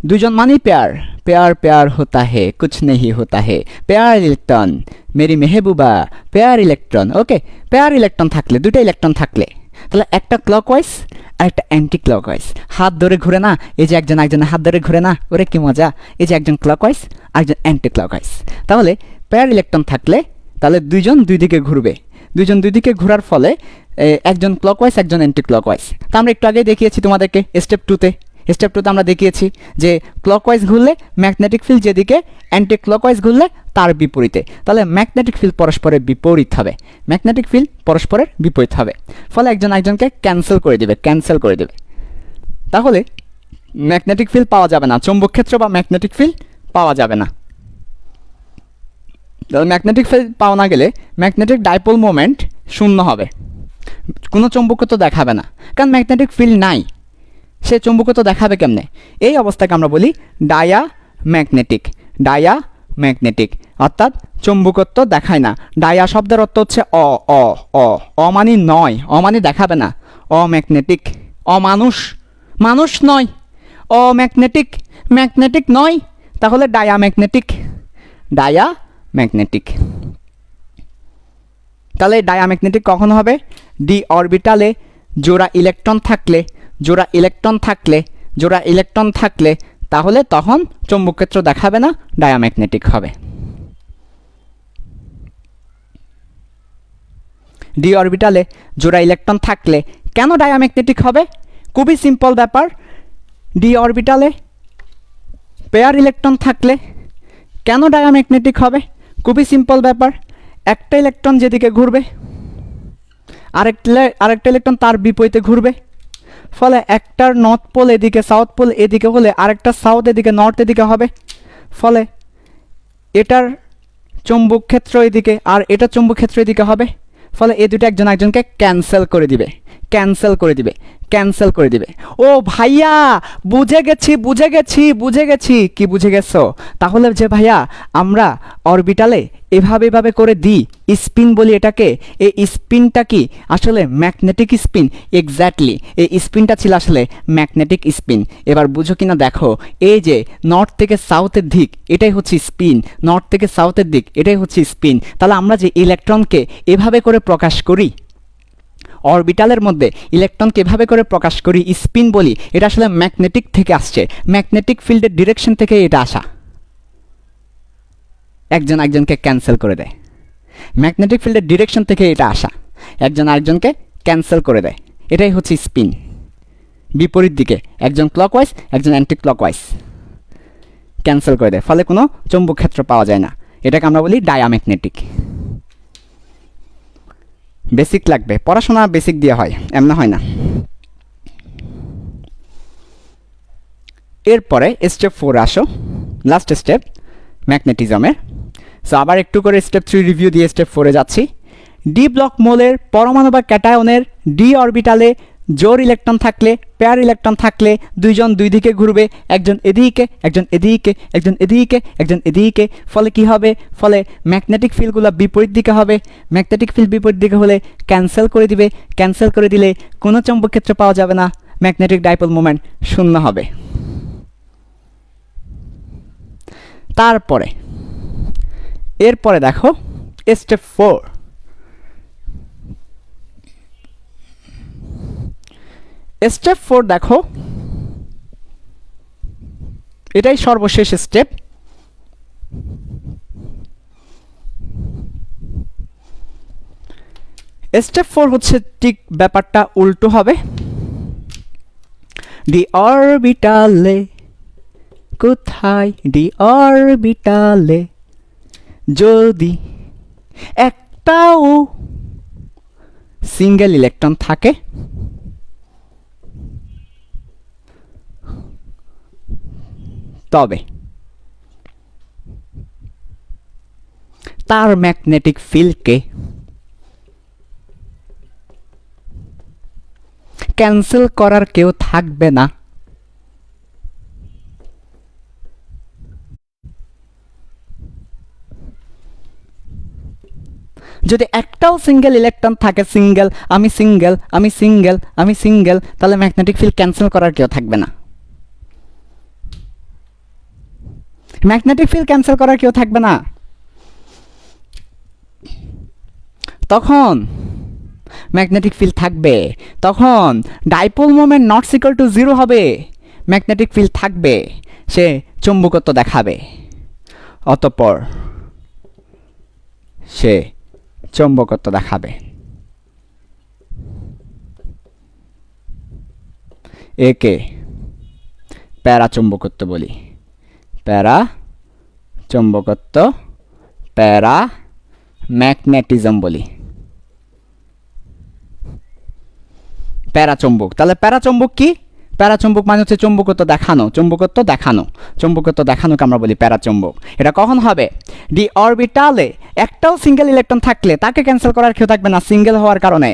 দুজন मानी प्यार होता है कुछ नहीं होता है, पेयर इलेक्ट्रन मेरी मेहबूबा, pair electron. Okay, pair electron থাকলে, দুটো ইলেকট্রন থাকলে, তাহলে একটা ক্লকওয়াইজ আর একটা অ্যান্টি ক্লকওয়াইজ, হাত ধরে ঘুরে না, এই যে একজনের হাত ধরে ঘুরে না, ওরে কি মজা, এই যে একজন ক্লকওয়াইজ আর একজন অ্যান্টি ক্লকওয়াইজ। তাহলে পেয়ার ইলেকট্রন থাকলে, তাহলে দুইজন দুই দিকে ঘুরবে, দুইজন দুই দিকে ঘোরার ফলে একজন ক্লকওয়াইজ একজন অ্যান্টি ক্লকওয়াইজ। তা আমরা একটু আগে দেখিয়েছি তোমাদেরকে স্টেপ 2তে আমরা দেখিয়েছি যে ক্লকওয়াইজ ঘুরলে ম্যাগনেটিক ফিল্ড যেদিকে, অ্যান্টি ক্লকওয়াইজ ঘুরলে তার বিপরীতে। তাহলে ম্যাগনেটিক ফিল্ড পরস্পরের বিপরীত হবে, ফলে একজন একজনকে ক্যান্সেল করে দিবে। তাহলে ম্যাগনেটিক ফিল্ড পাওয়া যাবে না, চৌম্বক ক্ষেত্র বা ম্যাগনেটিক ফিল্ড পাওয়া যাবে না। তাহলে ম্যাগনেটিক ফিল্ড পাওয়া না গেলে ম্যাগনেটিক ডাইপোল মোমেন্ট শূন্য হবে, কোনো চৌম্বকত্ব দেখাবে না, কারণ ম্যাগনেটিক ফিল্ড নাই, সে চৌম্বকত্ব দেখাবে কেমনে? এই অবস্থাকে আমরা বলি ডায়াম্যাগনেটিক। ডায়াম্যাগনেটিক অর্থাৎ চৌম্বকত্ব দেখায় না। ডায়া শব্দের অর্থ হচ্ছে অ অ অ অ মানে নয়, অ মানে দেখাবে না, অম্যাগনেটিক, অমানুষ, মানুষ নয়, অম্যাগনেটিক, ম্যাগনেটিক নয়, তাহলে ডায়াম্যাগনেটিক। ডায়াম্যাগনেটিক। তাহলে ডায়াম্যাগনেটিক কখন হবে? ডি অরবিটালে জোড়া ইলেকট্রন থাকলে, জোড়া ইলেকট্রন থাকলে, জোড়া ইলেকট্রন থাকলে তাহলে তখন চৌম্বক ক্ষেত্র দেখাবে না, ডায়াম্যাগনেটিক হবে। ডি অরবিটালে জোড়া ইলেকট্রন থাকলে কেন ডায়াম্যাগনেটিক হবে? খুবই সিম্পল ব্যাপার। ডি অরবিটালে পেয়ার ইলেকট্রন থাকলে কেন ডায়াম্যাগনেটিক হবে? খুবই সিম্পল ব্যাপার। একটা ইলেকট্রন যেদিকে ঘুরবে আরেকটা ইলেকট্রন তার বিপরীতে ঘুরবে, ফলে একটার নর্থ পোল এদিকে, সাউথ পোল এদিকে হলে আরেকটা সাউথ এদিকে, নর্থ এদিকে হবে, ফলে এটার চৌম্বক ক্ষেত্র এদিকে আর এটার চৌম্বক ক্ষেত্র এদিকে হবে, ফলে এই দুটো একজন একজনকে ক্যান্সেল করে দিবে, ক্যান্সেল করে দিবে, ক্যান্সেল করে দিবে। ও ভাইয়া বুঝে গেছি, বুঝে গেছি, বুঝে গেছি। কি বুঝে গেছো? তাহলে যে ভাইয়া আমরা অরবিটালে এভাবে করে দিই, স্পিন বলি এটাকে, এই স্পিনটা কি আসলে ম্যাগনেটিক স্পিন? এক্স্যাক্টলি, এই স্পিনটা ছিল আসলে ম্যাগনেটিক স্পিন। এবার বুঝো কিনা দেখো, এই যে নর্থ থেকে সাউথের দিক এটাই হচ্ছে স্পিন, নর্থ থেকে সাউথের দিক এটাই হচ্ছে স্পিন। তাহলে আমরা যে ইলেকট্রনকে এভাবে করে প্রকাশ করি, অরবিটালের মধ্যে ইলেকট্রনকে এভাবে করে প্রকাশ করি, স্পিন বলি, এটা আসলে ম্যাগনেটিক থেকে আসছে, ম্যাগনেটিক ফিল্ডের ডিরেকশন থেকে এটা আসা, একজন একজনকে ক্যান্সেল করে দেয়। ম্যাগনেটিক ফিল্ডের ডিরেকশন থেকে এটা আসা, একজন আরেকজনকে ক্যান্সেল করে দেয়, এটাই হচ্ছে স্পিন। বিপরীত দিকে একজন ক্লকওয়াইজ একজন অ্যান্টি ক্লকওয়াইজ ক্যান্সেল করে দেয়, ফলে কোনো চৌম্বক ক্ষেত্র পাওয়া যায় না। এটাকে আমরা বলি ডায়াম্যাগনেটিক। বেসিক লাগবে, পড়াশোনা বেসিক দিয়ে হয়, এমন হয় না। এরপরে স্টেপ 4 আসো, লাস্ট স্টেপ ম্যাগনেটিজমের। সো আবার একটু করে স্টেপ 3 রিভিউ দিয়ে স্টেপ 4-এ যাচ্ছি। ডি ব্লক মোলের পরমাণু বা ক্যাটায়নের ডি অরবিটালে জোর ইলেকট্রন থাকলে, পেয়ার ইলেকট্রন থাকলে দুইজন দুই দিকে ঘুরবে, একজন এদিকে একজন এদিকে, একজন এদিকে একজন এদিকে, ফলে কি হবে? ফলে ম্যাগনেটিক ফিল্ডগুলো বিপরীত দিকে হবে। ম্যাগনেটিক ফিল্ড বিপরীত দিকে হলে ক্যান্সেল করে দিবে, ক্যান্সেল করে দিলে কোনো চৌম্বক ক্ষেত্র পাওয়া যাবে না, ম্যাগনেটিক ডাইপোল মোমেন্ট শূন্য হবে। তারপরে এরপরে দেখো স্টেপ 4। স্টেপ 4 দেখো, এটাই সর্বশেষ স্টেপ। স্টেপ 4 হচ্ছে ঠিক ব্যাপারটা উল্টো হবে। ডি অরবিটালে কোথায়, ডি অরবিটালে যদি একটাও সিঙ্গেল ইলেকট্রন থাকে তবে তার ম্যাগনেটিক ফিল্ডকে ক্যান্সেল করার কেউ থাকবে না। যদি একটাও সিঙ্গেল ইলেকট্রন থাকে, সিঙ্গেল, আমি সিঙ্গেল, আমি সিঙ্গেল, আমি সিঙ্গেল, তাহলে ম্যাগনেটিক ফিল্ড ক্যান্সেল করার কেউ থাকবে না। ম্যাগনেটিক ফিল্ড ক্যান্সেল করার কেউ থাকবে না, তখন ম্যাগনেটিক ফিল্ড থাকবে, তখন dipole moment not equal to 0 হবে, ম্যাগনেটিক ফিল্ড থাকবে, সে চৌম্বকত্ব দেখাবে, অতঃপর সে চৌম্বকত্ব দেখাবে। একে প্যারা চৌম্বকত্ব বলি, প্যারা চৌম্বকত্ব, প্যারা ম্যাগনেটিজম বলি, প্যারাচৌম্বক। তাহলে প্যারাচৌম্বক কি? প্যারাচুম্বক মানে হচ্ছে চুম্বকত্ব দেখানো, চুম্বকত্ব দেখানো, চুম্বকত্ব দেখানোকে আমরা বলি প্যারাচুম্বক। এটা কখন হবে? ডি অরবিটালে একটাও সিঙ্গেল ইলেকট্রন থাকলে তাকে ক্যান্সেল করার কেউ থাকবে না সিঙ্গেল হওয়ার কারণে।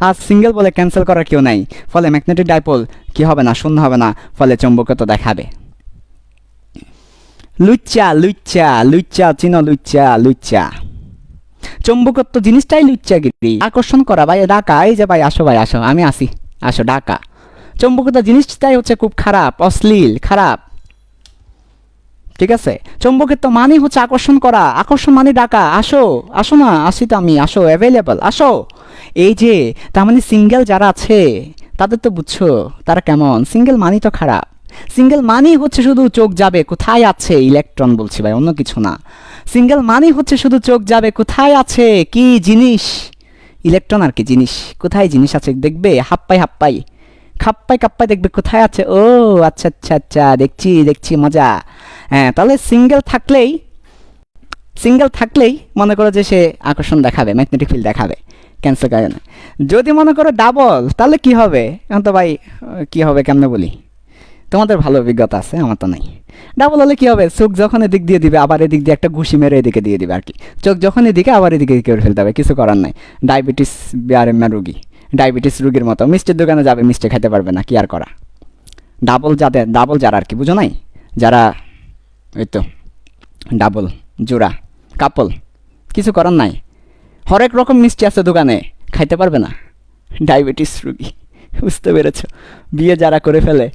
আর সিঙ্গেল বলে ক্যান্সেল করার কেউ নাই, ফলে ম্যাগনেটিক ডাইপোল কি হবে না, শূন্য হবে না, ফলে চুম্বকত্ব দেখাবে। লুচ্চা লুচ্চা লুচ্চা চিনো, লুচ্চা লুচ্চা চুম্বকত্ব জিনিসটাই লুচ্চাগিরি, আকর্ষণ করা ভাই, ডাকা, এই যে ভাই আসো, ভাই আসো, আমি আসি, আসো, ডাকা। চুম্বকত্ব জিনিসটাই হচ্ছে খুব খারাপ, অশ্লীল, খারাপ, ঠিক আছে? চুম্বকত্ব মানে হচ্ছে আকর্ষণ করা, আকর্ষণ মানে ডাকা, আসো, আসো না, আসি তো আমি, আসো, অ্যাভেলেবল, আসো। এই যে তার মানে সিঙ্গেল যারা আছে তাদের তো বুঝছো তারা কেমন, সিঙ্গেল মানি তো খারাপ, সিঙ্গেল মানি হচ্ছে শুধু চোখ যাবে কোথায় আছে ইলেকট্রন, বলছি ভাই, অন্য কিছু না। সিঙ্গেল মানি হচ্ছে শুধু চোখ যাবে কোথায় আছে কি জিনিস, ইলেকট্রন আর কি জিনিস, কোথায় জিনিস আছে দেখবে, হাপ্পাই হাপ্পাই, খাপ্পাই কাপ্পাই দেখবে কোথায় আছে। ও আচ্ছা আচ্ছা আচ্ছা, দেখছি দেখছি, মজা। হ্যাঁ, তাহলে সিঙ্গেল থাকলেই মনে করো যে সে আকর্ষণ দেখাবে, ম্যাগনেটিক ফিল্ড দেখাবে, ক্যান্সেল করে না। যদি মনে করো ডাবল, তাহলে কি হবে? এখন তো ভাই কি হবে কেমনে বলি, তোমাদের ভালো অভিজ্ঞতা আছে, আমার তো নাই। ডাবল হলে কি হবে? চোখ যখন এদিক দিয়ে দিবে আবার এদিক দিয়ে একটা ঘুষি মেরে এদিকে দিয়ে দিবে আর কি, চোখ যখন এদিকে আবার এদিকে করে ফেলতে হবে, কিছু করার নাই। ডায়াবেটিস বিআরএম রুগী, ডায়াবেটিস রুগীর মতো মিষ্টির দোকানে যাবে, মিষ্টি খাইতে পারবে না, কি আর করা। ডাবল যারা আর কি, বুঝো নাই, যারা ওই তো ডাবল জোড়া কাপল, কিছু করার নাই, হরেক রকম মিষ্টি আছে দোকানে, খাইতে পারবে না, ডায়াবেটিস রুগী, বুঝতে পেরেছ? বিয়ে যারা করে ফেলে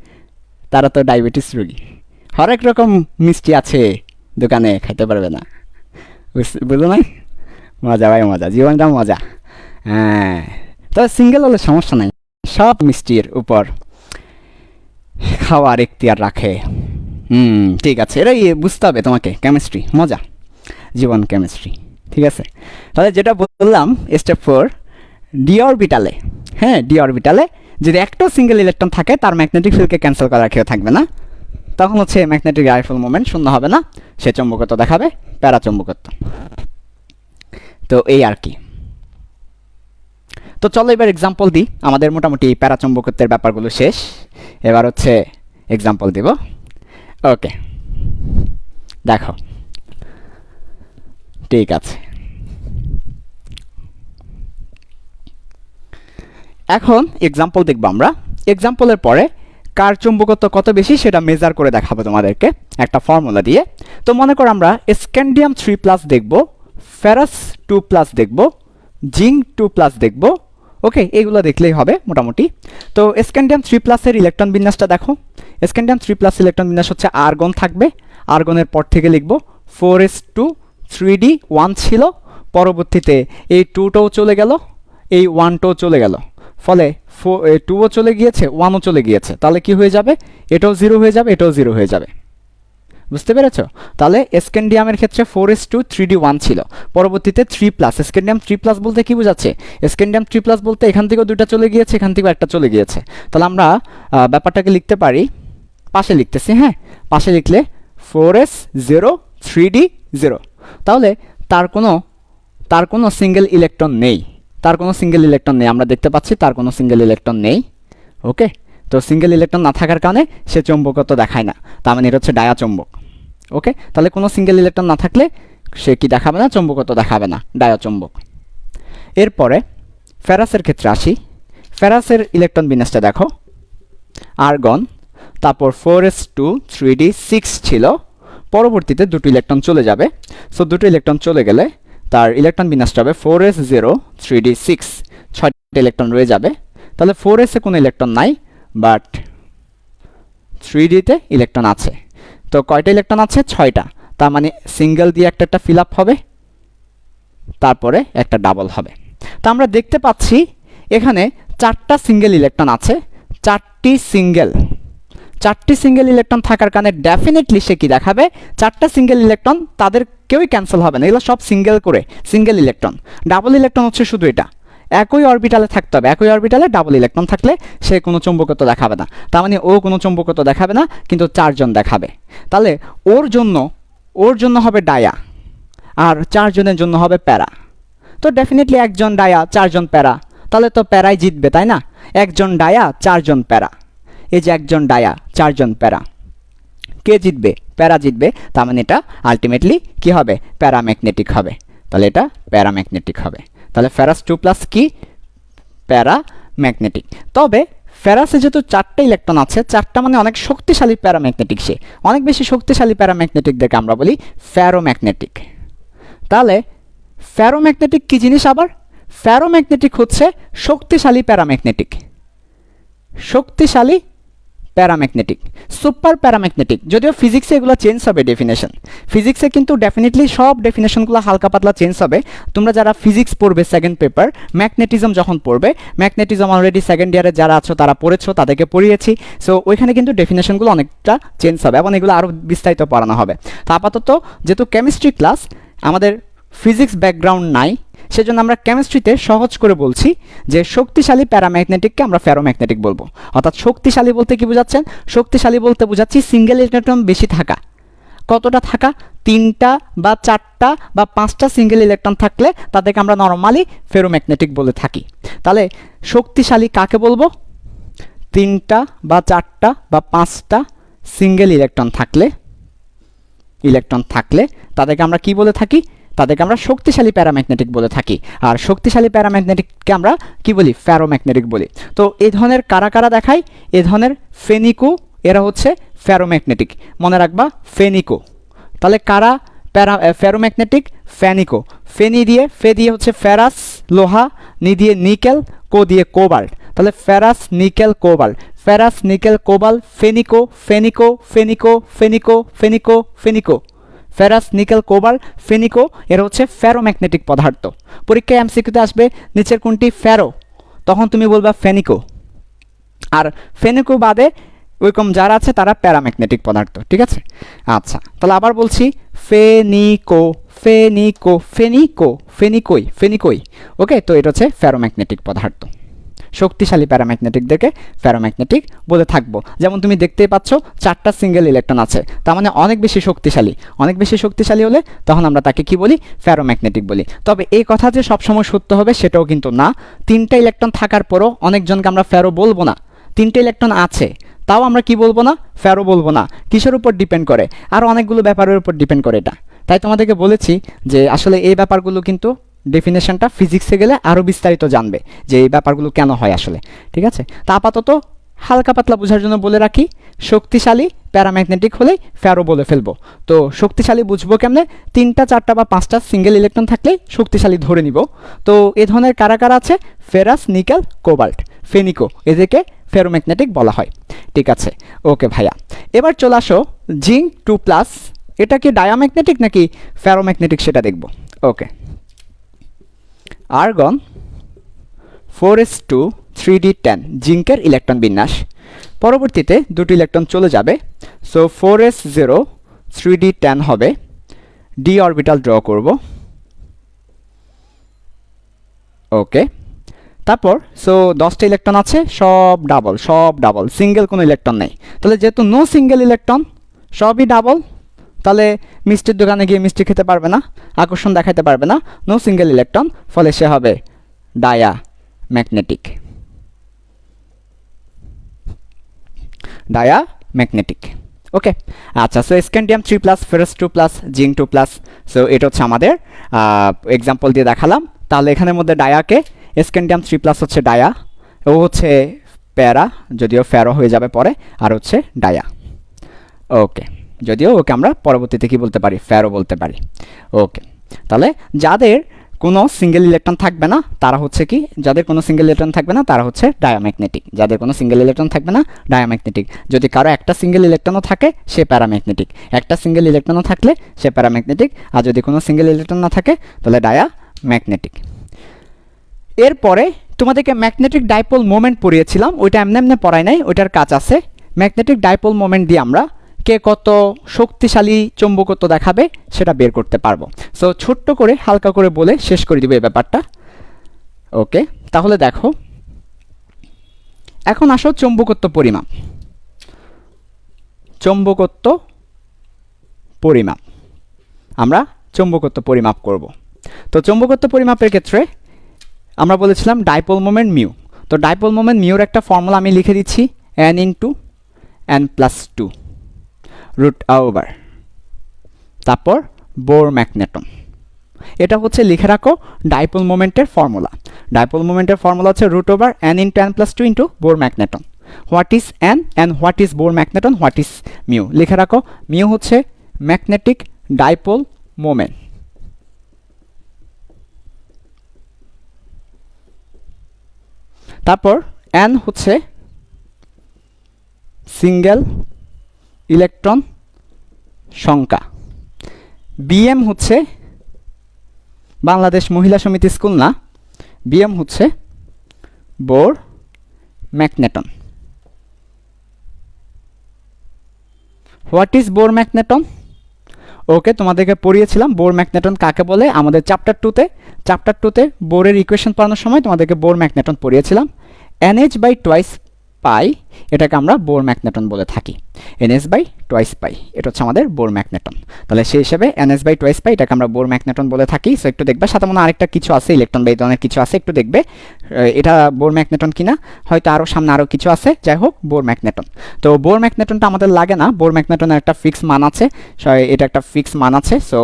তারা তো ডায়াবেটিস রুগী, হরেক রকম মিষ্টি আছে দোকানে, খাইতে পারবে না, বুঝলো নাই? মজা ভাই, মজা, জীবনটা মজা। হ্যাঁ, তবে সিঙ্গেল হলে সমস্যা নাই, সব মিষ্টির উপর খাওয়ার এখতিয়ার রাখে। ঠিক আছে, এটাই বুঝতে হবে তোমাকে, কেমিস্ট্রি মজা, জীবন কেমিস্ট্রি, ঠিক আছে? তাহলে যেটা বললাম স্টেপ 4, ডি অরবিটালে, হ্যাঁ, ডি অরবিটালে যদি একটাও সিঙ্গেল ইলেকট্রন থাকে তার ম্যাগনেটিক ফিল্ডকে ক্যান্সেল করার কেউ থাকবে না, তখন হচ্ছে ম্যাগনেটিক ডাইপোল মোমেন্ট শূন্য হবে না, সে চুম্বকত্ব দেখাবে, প্যারাচুম্বকত্ব। তো এই আর কি। তো চলো এবার এক্সাম্পল দিই, আমাদের মোটামুটি প্যারাচুম্বকত্বের ব্যাপারগুলো শেষ, এবার হচ্ছে এক্সাম্পল দিব। ওকে, দেখো, ঠিক আছে। এখন এক্সাম্পল দেখবো আমরা, এক্সাম্পলের পরে কার চুম্বকত্ব কত বেশি সেটা মেজার করে দেখাবো তোমাদেরকে একটা ফর্মুলা দিয়ে। তো মনে করো আমরা স্ক্যান্ডিয়াম 3+ দেখব, ফেরাস 2+ দেখব, জিঙ্ক 2+ দেখব, ওকে, এগুলো দেখলেই হবে মোটামুটি। তো স্ক্যান্ডিয়াম 3+ এর ইলেকট্রন বিন্যাসটা দেখো, স্ক্যান্ডিয়াম 3+ ইলেকট্রন বিন্যাস হচ্ছে আর্গন থাকবে, আর্গনের পর থেকে লিখব 4s2 3d1 ছিল, পরবর্তীতে এই 2টাও চলে গেল, এই 1টাও চলে গেল, ফলে 2ও চলে গিয়েছে, 1ও চলে গিয়েছে, তাহলে কি হয়ে যাবে? এটাও 0 হয়ে যাবে, এটাও 0 হয়ে যাবে, বুঝতে পেরেছ? তাহলে স্ক্যান্ডিয়ামের ক্ষেত্রে 4s2 3d1 ছিল, পরবর্তীতে 3+, স্ক্যান্ডিয়াম 3+ বলতে কি বোঝাচ্ছে? স্ক্যান্ডিয়াম 3+ বলতে এখান থেকেও 2টা চলে গিয়েছে, এখান থেকেও একটা চলে গিয়েছে, তাহলে আমরা ব্যাপারটাকে লিখতে পারি, পাশে লিখতেছি, হ্যাঁ, পাশে লিখলে 4s0 3d0, তাহলে তার কোনো সিঙ্গেল ইলেকট্রন নেই, তার কোনো সিঙ্গেল ইলেকট্রন নেই, আমরা দেখতে পাচ্ছি তার কোনো সিঙ্গেল ইলেকট্রন নেই। ওকে, তো সিঙ্গেল ইলেকট্রন না থাকার কারণে সে চৌম্বকত্ব দেখায় না, তার মানে এটা হচ্ছে ডায়াচুম্বক। ওকে, তাহলে কোনো সিঙ্গেল ইলেকট্রন না থাকলে সে কি দেখাবে না? চৌম্বকত্ব দেখাবে না, ডায়াচুম্বক। এরপরে ফেরাসের ক্ষেত্রে আসি, ফেরাসের ইলেকট্রন বিন্যাসটা দেখো, আর্গন, তারপর 4s2 3d6 ছিল, পরবর্তীতে 2টো ইলেকট্রন চলে যাবে, সো 2টো ইলেকট্রন চলে গেলে তার ইলেকট্রন বিন্যাসটা হবে 4s0 3d6, 6টা ইলেকট্রন রয়ে যাবে, তাহলে 4s-এ কোনো ইলেকট্রন নাই, বাট 3d-তে ইলেকট্রন আছে। তো কয়টা ইলেকট্রন আছে? 6টা, তার মানে সিঙ্গেল দিয়ে একটা ফিল আপ হবে, তারপরে একটা ডাবল হবে। তো আমরা দেখতে পাচ্ছি এখানে 4টা সিঙ্গেল ইলেকট্রন আছে, 4টি সিঙ্গেল ইলেকট্রন থাকার কারণে ডেফিনেটলি সে কি দেখাবে? 4টা সিঙ্গেল ইলেকট্রন তাদের কেউই ক্যান্সেল হবে না, এগুলো সব সিঙ্গেল ইলেকট্রন। ডাবল ইলেকট্রন হচ্ছে শুধু এটা, একই অরবিটালে থাকতে হবে, একই অরবিটালে ডাবল ইলেকট্রন থাকলে সে কোনো চৌম্বকত্ব দেখাবে না, তার মানে ও কোনো চৌম্বকত্ব দেখাবে না, কিন্তু 4জন দেখাবে, তাহলে ওর জন্য হবে ডায়া, আর 4জনের জন্য হবে প্যারা। তো ডেফিনেটলি একজন ডায়া 4জন প্যারা, তাহলে তো প্যারাই জিতবে, তাই না? একজন ডায়া 4জন প্যারা, এই যে একজন ডায়া, 4 জন প্যারা। কে জিতবে? প্যারা জিতবে, তার মানে এটা আলটিমেটলি কি হবে? প্যারাম্যাগনেটিক হবে। তাহলে এটা প্যারাম্যাগনেটিক হবে। তাহলে ফেরাস 2+ কি? প্যারাম্যাগনেটিক। তবে ফেরাসে যেহেতু 4টা ইলেকট্রন আছে, 4টা মানে অনেক শক্তিশালী প্যারাম্যাগনেটিক, সে অনেক বেশি শক্তিশালী প্যারাম্যাগনেটিকদেরকে আমরা বলি ফেরোম্যাগনেটিক। তাহলে ফেরোম্যাগনেটিক কি জিনিস আবার? ফেরোম্যাগনেটিক হচ্ছে শক্তিশালী প্যারাম্যাগনেটিক, শক্তিশালী প্যারাম্যাগনেটিক, সুপার প্যারাম্যাগনেটিক। যদিও ফিজিক্সে এগুলো চেঞ্জ হবে ডেফিনেশন, ফিজিক্সে কিন্তু ডেফিনেটলি সব ডেফিনেশনগুলো হালকা পাতলা চেঞ্জ হবে। তোমরা যারা ফিজিক্স পড়বে সেকেন্ড পেপার, ম্যাগনেটিজম যখন পড়বে, ম্যাগনেটিজম অলরেডি সেকেন্ড ইয়ারে যারা আছো তারা পড়েছো, তাদেরকে পড়িয়েছি। সো ওইখানে কিন্তু ডেফিনেশনগুলো অনেকটা চেঞ্জ হবে এবং এগুলো আরও বিস্তারিত পড়ানো হবে। তো আপাতত যেহেতু কেমিস্ট্রি ক্লাস, আমাদের ফিজিক্স ব্যাকগ্রাউন্ড নাই, সেজন্য আমরা কেমিস্ট্রিতে সহজ করে বলছি যে শক্তিশালী প্যারাম্যাগনেটিককে আমরা ফেরোম্যাগনেটিক বলবো। অর্থাৎ শক্তিশালী বলতে কি বোঝাচ্ছেন? শক্তিশালী বলতে বোঝাচ্ছি সিঙ্গেল ইলেকট্রন বেশি থাকা। কতটা থাকা? 3টা বা 4টা বা 5টা সিঙ্গেল ইলেকট্রন থাকলে তাদেরকে আমরা নর্মালি ফেরোম্যাগনেটিক বলে থাকি। তাহলে শক্তিশালী কাকে বলবো? 3টা বা 4টা বা 5টা সিঙ্গেল ইলেকট্রন থাকলে তাদেরকে আমরা কি বলে থাকি? তাদেরকে আমরা শক্তিশালী প্যারাম্যাগনেটিক বলে থাকি। আর শক্তিশালী প্যারাম্যাগনেটিককে আমরা কি বলি? ফেরোম্যাগনেটিক বলি। তো এই ধরনের কারা কারা দেখায়? এই ধরনের ফেনিকো, এরা হচ্ছে ফেরোম্যাগনেটিক, মনে রাখবা ফেনিকো। তাহলে কারা ফেরোম্যাগনেটিক? ফেনিকো। ফে দিয়ে হচ্ছে ফেরাস লোহা, নি দিয়ে নিকেল, কো দিয়ে কোবাল্ট। তাহলে ferrous nickel cobalt, ferrous nickel cobalt, ফেনিকো ফেনিকো ফেনিকো ফেনিকো ফেনিকো ফেনিকো, ফেরাস নিকেল কোবাল্ট ফেনিকো, এর হচ্ছে ফেরোম্যাগনেটিক পদার্থ। পরীক্ষায় এমসিকিউতে আসবে নিচের কোনটি ফেরো, তখন তুমি বলবা ফেনিকো। আর ফেনিকো বাদে ওইরকম যারা আছে তারা প্যারাম্যাগনেটিক পদার্থ, ঠিক আছে? আচ্ছা, তাহলে আবার বলছি ফেনিকো ফেনিকো ফেনিকো ফেনিকোই ফেনিকোই। ওকে, তো এটা হচ্ছে ফেরোম্যাগনেটিক পদার্থ। শক্তিশালী প্যারাম্যাগনেটিকদেরকে ফেরোম্যাগনেটিক বলে থাকবো। যেমন তুমি দেখতেই পাচ্ছ 4টা সিঙ্গেল ইলেকট্রন আছে, তার মানে অনেক বেশি শক্তিশালী। অনেক বেশি শক্তিশালী হলে তখন আমরা তাকে কি বলি? ফেরোম্যাগনেটিক বলি। তবে এই কথা যে সবসময় সত্য হবে সেটাও কিন্তু না। 3টা ইলেকট্রন থাকার পরও অনেকজনকে আমরা ফেরো বলবো না। 3টে ইলেকট্রন আছে তাও আমরা কি বলবো না? ফেরো বলবো না। কিসের উপর ডিপেন্ড করে? আর অনেকগুলো ব্যাপারের উপর ডিপেন্ড করে এটা। তাই তোমাদেরকে বলেছি যে আসলে এই ব্যাপারগুলো কিন্তু ডেফিনেশনটা ফিজিক্সে গেলে আরও বিস্তারিত জানবে যে এই ব্যাপারগুলো কেন হয় আসলে, ঠিক আছে? তা আপাতত হালকা পাতলা বোঝার জন্য বলে রাখি, শক্তিশালী প্যারাম্যাগনেটিক হলেই ফেরো বলে ফেলবো। তো শক্তিশালী বুঝবো কেমনে? 3টা 4টা বা 5টা সিঙ্গেল ইলেকট্রন থাকলেই শক্তিশালী ধরে নিব। তো এ ধরনের কারা কারা আছে? ফেরাস নিকেল কোবাল্ট ফেনিকো, এদেরকে ফেরোম্যাগনেটিক বলা হয়, ঠিক আছে? ওকে ভাইয়া, এবার চলে আসো জিঙ্ক 2+, এটা কি ডায়াম্যাগনেটিক নাকি ফেরোম্যাগনেটিক সেটা দেখব। ওকে, আর্গন 4s2 3d10 জিঙ্কের ইলেকট্রন বিন্যাস। পরবর্তীতে দুটি ইলেকট্রন চলে যাবে, সো 4s0 3d10 হবে। ডি অরবিটাল ড্র করব। ওকে, তারপর সো 10টা ইলেকট্রন আছে, সব ডাবল, সিঙ্গেল কোনো ইলেকট্রন নেই। তাহলে যেহেতু নো সিঙ্গেল ইলেকট্রন, সবই ডাবল, তাহলে মিষ্টির দোকানে গিয়ে মিষ্টি খেতে পারবে না, আকর্ষণ দেখাতে পারবে না, নো সিঙ্গেল ইলেকট্রন, ফলে সে হবে ডায়াম্যাগনেটিক। ওকে, আচ্ছা, so scandium 3+, ferrous 2+, zinc 2+, so এটা হচ্ছে আমাদের এক্সাম্পল দিয়ে দেখালাম। তাহলে এখানের মধ্যে ডায়াকে, স্ক্যান্ডিয়াম 3+ হচ্ছে ডায়া, ও হচ্ছে প্যারা, যদিও ফেরো হয়ে যাবে পরে, আর হচ্ছে ডায়া। ওকে, যদিও ওকে আমরা পরবর্তীতে কি বলতে পারি? ফেরো বলতে পারি। ওকে, তাহলে যাদের কোনো সিঙ্গেল ইলেকট্রন থাকবে না তারা হচ্ছে কি? যাদের কোনো সিঙ্গেল ইলেকট্রন থাকবে না তারা হচ্ছে ডায়াম্যাগনেটিক। যাদের কোনো সিঙ্গেল ইলেকট্রন থাকবে না, ডায়াম্যাগনেটিক। যদি কারো একটা সিঙ্গেল ইলেকট্রনও থাকে সে প্যারাম্যাগনেটিক, একটা সিঙ্গেল ইলেকট্রনও থাকলে সে প্যারাম্যাগনেটিক, আর যদি কোনো সিঙ্গেল ইলেকট্রন না থাকে তাহলে ডায়াম্যাগনেটিক। এরপরে তোমাদেরকে ম্যাগনেটিক ডাইপোল মোমেন্ট পড়িয়েছিলাম, ওইটা এমনি পড়াই নাই, ওইটার কাজ আছে। ম্যাগনেটিক ডাইপোল মোমেন্ট দিয়ে আমরা কে কত শক্তিশালী চৌম্বকত্ব দেখাবে সেটা বের করতে পারবো। সো ছোট্ট করে হালকা করে বলে শেষ করে দিব এই ব্যাপারটা। ওকে, তাহলে দেখো, এখন আসো চৌম্বকত্ব পরিমাপ। আমরা চৌম্বকত্ব পরিমাপ করব। তো চৌম্বকত্ব পরিমাপের ক্ষেত্রে আমরা বলেছিলাম ডাইপোল মোমেন্ট মিউ। তো ডাইপোল মোমেন্ট মিউর একটা ফর্মুলা আমি লিখে দিচ্ছি, n into n plus two root over তারপর বোর ম্যাগনেটন। এটা হচ্ছে লিখে রাখো ডাইপোল মোমেন্টের ফর্মুলা। ডাইপোল মোমেন্টের ফর্মুলা হচ্ছে root over n into n plus two into Bohr magneton. What is n and what is Bohr magneton, what is mu লিখে রাখো। মিউ হচ্ছে ম্যাগনেটিক ডাইপোল মোমেন্ট। তারপর n হচ্ছে সিঙ্গেল ইলেকট্রন সংখ্যা। বিএম হচ্ছে বাংলাদেশ মহিলা সমিতি স্কুল না, বিএম হচ্ছে Bohr magneton. What is Bohr magneton? Okay, তোমাদেরকে পড়িয়েছিলাম বোর ম্যাগনেটন কাকে বলে আমাদের চ্যাপ্টার টুতে বোরের ইকুয়েশন পড়ানোর সময় তোমাদেরকে বোর ম্যাগনেটন পড়িয়েছিলাম। NH বাই টুয়াইস পাই এটাকে আমরা বোর ম্যাগনেটন বলে থাকি। NH বাই টুয়াইস পাই এটা হচ্ছে আমাদের বোর ম্যাগনেটন। তাহলে সেই হিসেবে NH বাই টুয়াইস পাই এটাকে আমরা বোর ম্যাগনেটন বলে থাকি। সো একটু দেখবে সাথে মনে আরেকটা কিছু আছে, ইলেকট্রন বা এই ধরনের কিছু আছে, একটু দেখবে এটা বোর ম্যাগনেটন কিনা, হয়তো আরও সামনে আরও কিছু আছে, যাই হোক বোর ম্যাগনেটন। তো বোর ম্যাগনেটনটা আমাদের লাগে না, বোর ম্যাগনেটনের একটা ফিক্স মান আছে, এটা একটা ফিক্স মান আছে। সো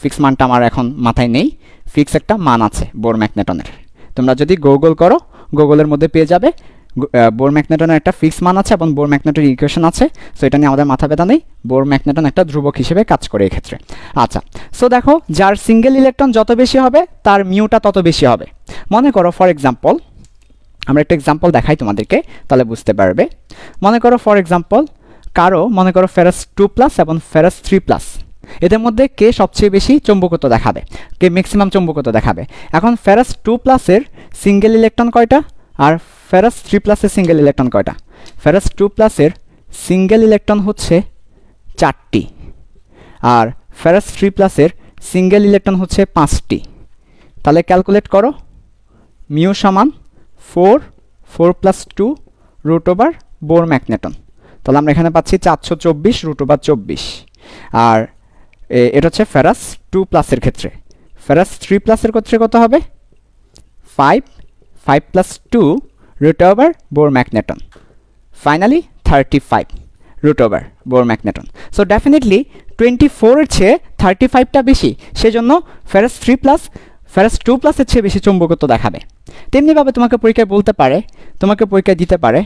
ফিক্স মানটা আমার এখন মাথায় নেই, ফিক্স একটা মান আছে বোর ম্যাগনেটনের। তোমরা যদি গুগল করো গুগলের মধ্যে পেয়ে যাবে বোর ম্যাগনেটনের একটা ফিক্স মান আছে এবং বোর ম্যাগনেটের ইকুয়েশন আছে। সো এটা নিয়ে আমাদের মাথা ব্যথা নেই, বোর ম্যাগনেটন একটা ধ্রুবক হিসেবে কাজ করে এক্ষেত্রে। আচ্ছা, সো দেখো যার সিঙ্গেল ইলেকট্রন যত বেশি হবে তার মিউটা তত বেশি হবে। মনে করো ফর এক্সাম্পল, আমরা একটা এক্সাম্পল দেখাই তোমাদেরকে তাহলে বুঝতে পারবে। মনে করো ফর এক্সাম্পল মনে করো ফেরাস 2+ এবং ফেরাস 3+, এদের মধ্যে কে সবচেয়ে বেশি চৌম্বকত্ব দেখাবে, কে ম্যাক্সিমাম চৌম্বকত্ব দেখাবে। এখন ফেরাস 2+-এর সিঙ্গেল ইলেকট্রন কয়টা আর ফেরাস 3+-এর সিঙ্গেল ইলেকট্রন কয়টা? ফেরাস 2+-এর সিঙ্গেল ইলেকট্রন হচ্ছে 4টি আর ফেরাস 3+-এর সিঙ্গেল ইলেকট্রন হচ্ছে 5টি। তাহলে ক্যালকুলেট করো, মিউ সমান 4 + 2 রুট ওভার বোর ম্যাগনেটন। তাহলে আমরা এখানে পাচ্ছি 424 রুট ওভার 24। আর এটা হচ্ছে ফেরাস 2+-এর ক্ষেত্রে। ফেরাস 3+-এর ক্ষেত্রে কত হবে? 5 + 2 root over Bohr magneton. Finally 35 root over Bohr magneton. So definitely 24-এর চেয়ে 35টা বেশি, সেজন্য ফেরাস 3+, ফেরাস 2+-এর চেয়ে বেশি চৌম্বকত্ব দেখাবে। তেমনিভাবে তোমাকে পরীক্ষায় বলতে পারে, তোমাকে পরীক্ষায় দিতে পারে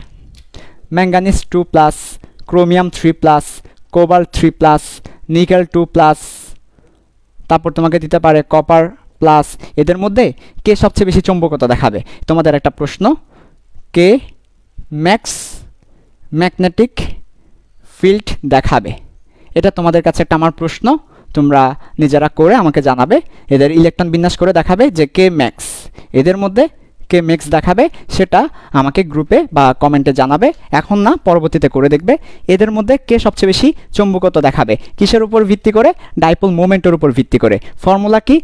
ম্যাঙ্গানিজ 2+, ক্রোমিয়াম 3+, কোবাল্ট 3+, নিকেল 2+, তারপর তোমাকে দিতে পারে কপার প্লাস। এদের মধ্যে কে সবচেয়ে বেশি চৌম্বকত্ব দেখাবে? তোমাদের একটা প্রশ্ন, কে ম্যাক্স ম্যাগনেটিক ফিল্ড দেখাবে? এটা তোমাদের কাছে একটা আমার প্রশ্ন, তোমরা নিজেরা করে আমাকে জানাবে। এদের ইলেকট্রন বিন্যাস করে দেখাবে যে কে ম্যাক্স, এদের মধ্যে কে ম্যাক্স দেখাবে সেটা আমাকে গ্রুপে বা কমেন্টে জানাবে। এখন না, পরবর্তীতে করে দেখবে এদের মধ্যে কে সবচেয়ে বেশি চৌম্বকত্ব দেখাবে। কিসের উপর ভিত্তি করে? ডাইপোল মোমেন্টের উপর ভিত্তি করে। ফর্মুলা কি?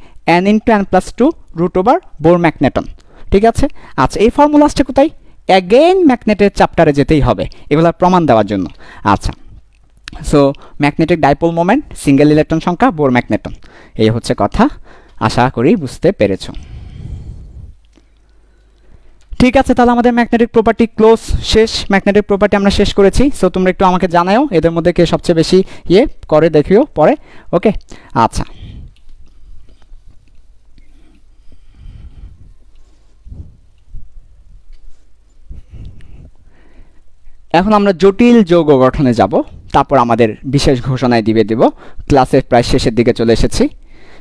n × n+2 root over Bohr magneton. ঠিক আছে? আচ্ছা, এই ফর্মুলা আসছে কোথায়? অ্যাগেইন ম্যাগনেটের চ্যাপ্টারে যেতেই হবে এগুলোর প্রমাণ দেওয়ার জন্য। আচ্ছা, so magnetic dipole moment, single electron সংখ্যা, বোর ম্যাগনেটন, এই হচ্ছে কথা। আশা করি বুঝতে পেরেছো। ঠিক আছে, তাহলে আমাদের ম্যাগনেটিক প্রপার্টি ক্লোজ, শেষ। ম্যাগনেটিক প্রপার্টি আমরা শেষ করেছি। সো তোমরা একটু আমাকে জানাও এদের মধ্যে কে সবচেয়ে বেশি করে দেখিও পরে। ওকে, আচ্ছা। এখন আমরা জটিল যৌগ গঠনে যাব, তারপর আমাদের বিশেষ ঘোষণায় দেব। ক্লাসের প্রায় শেষের দিকে চলে এসেছি।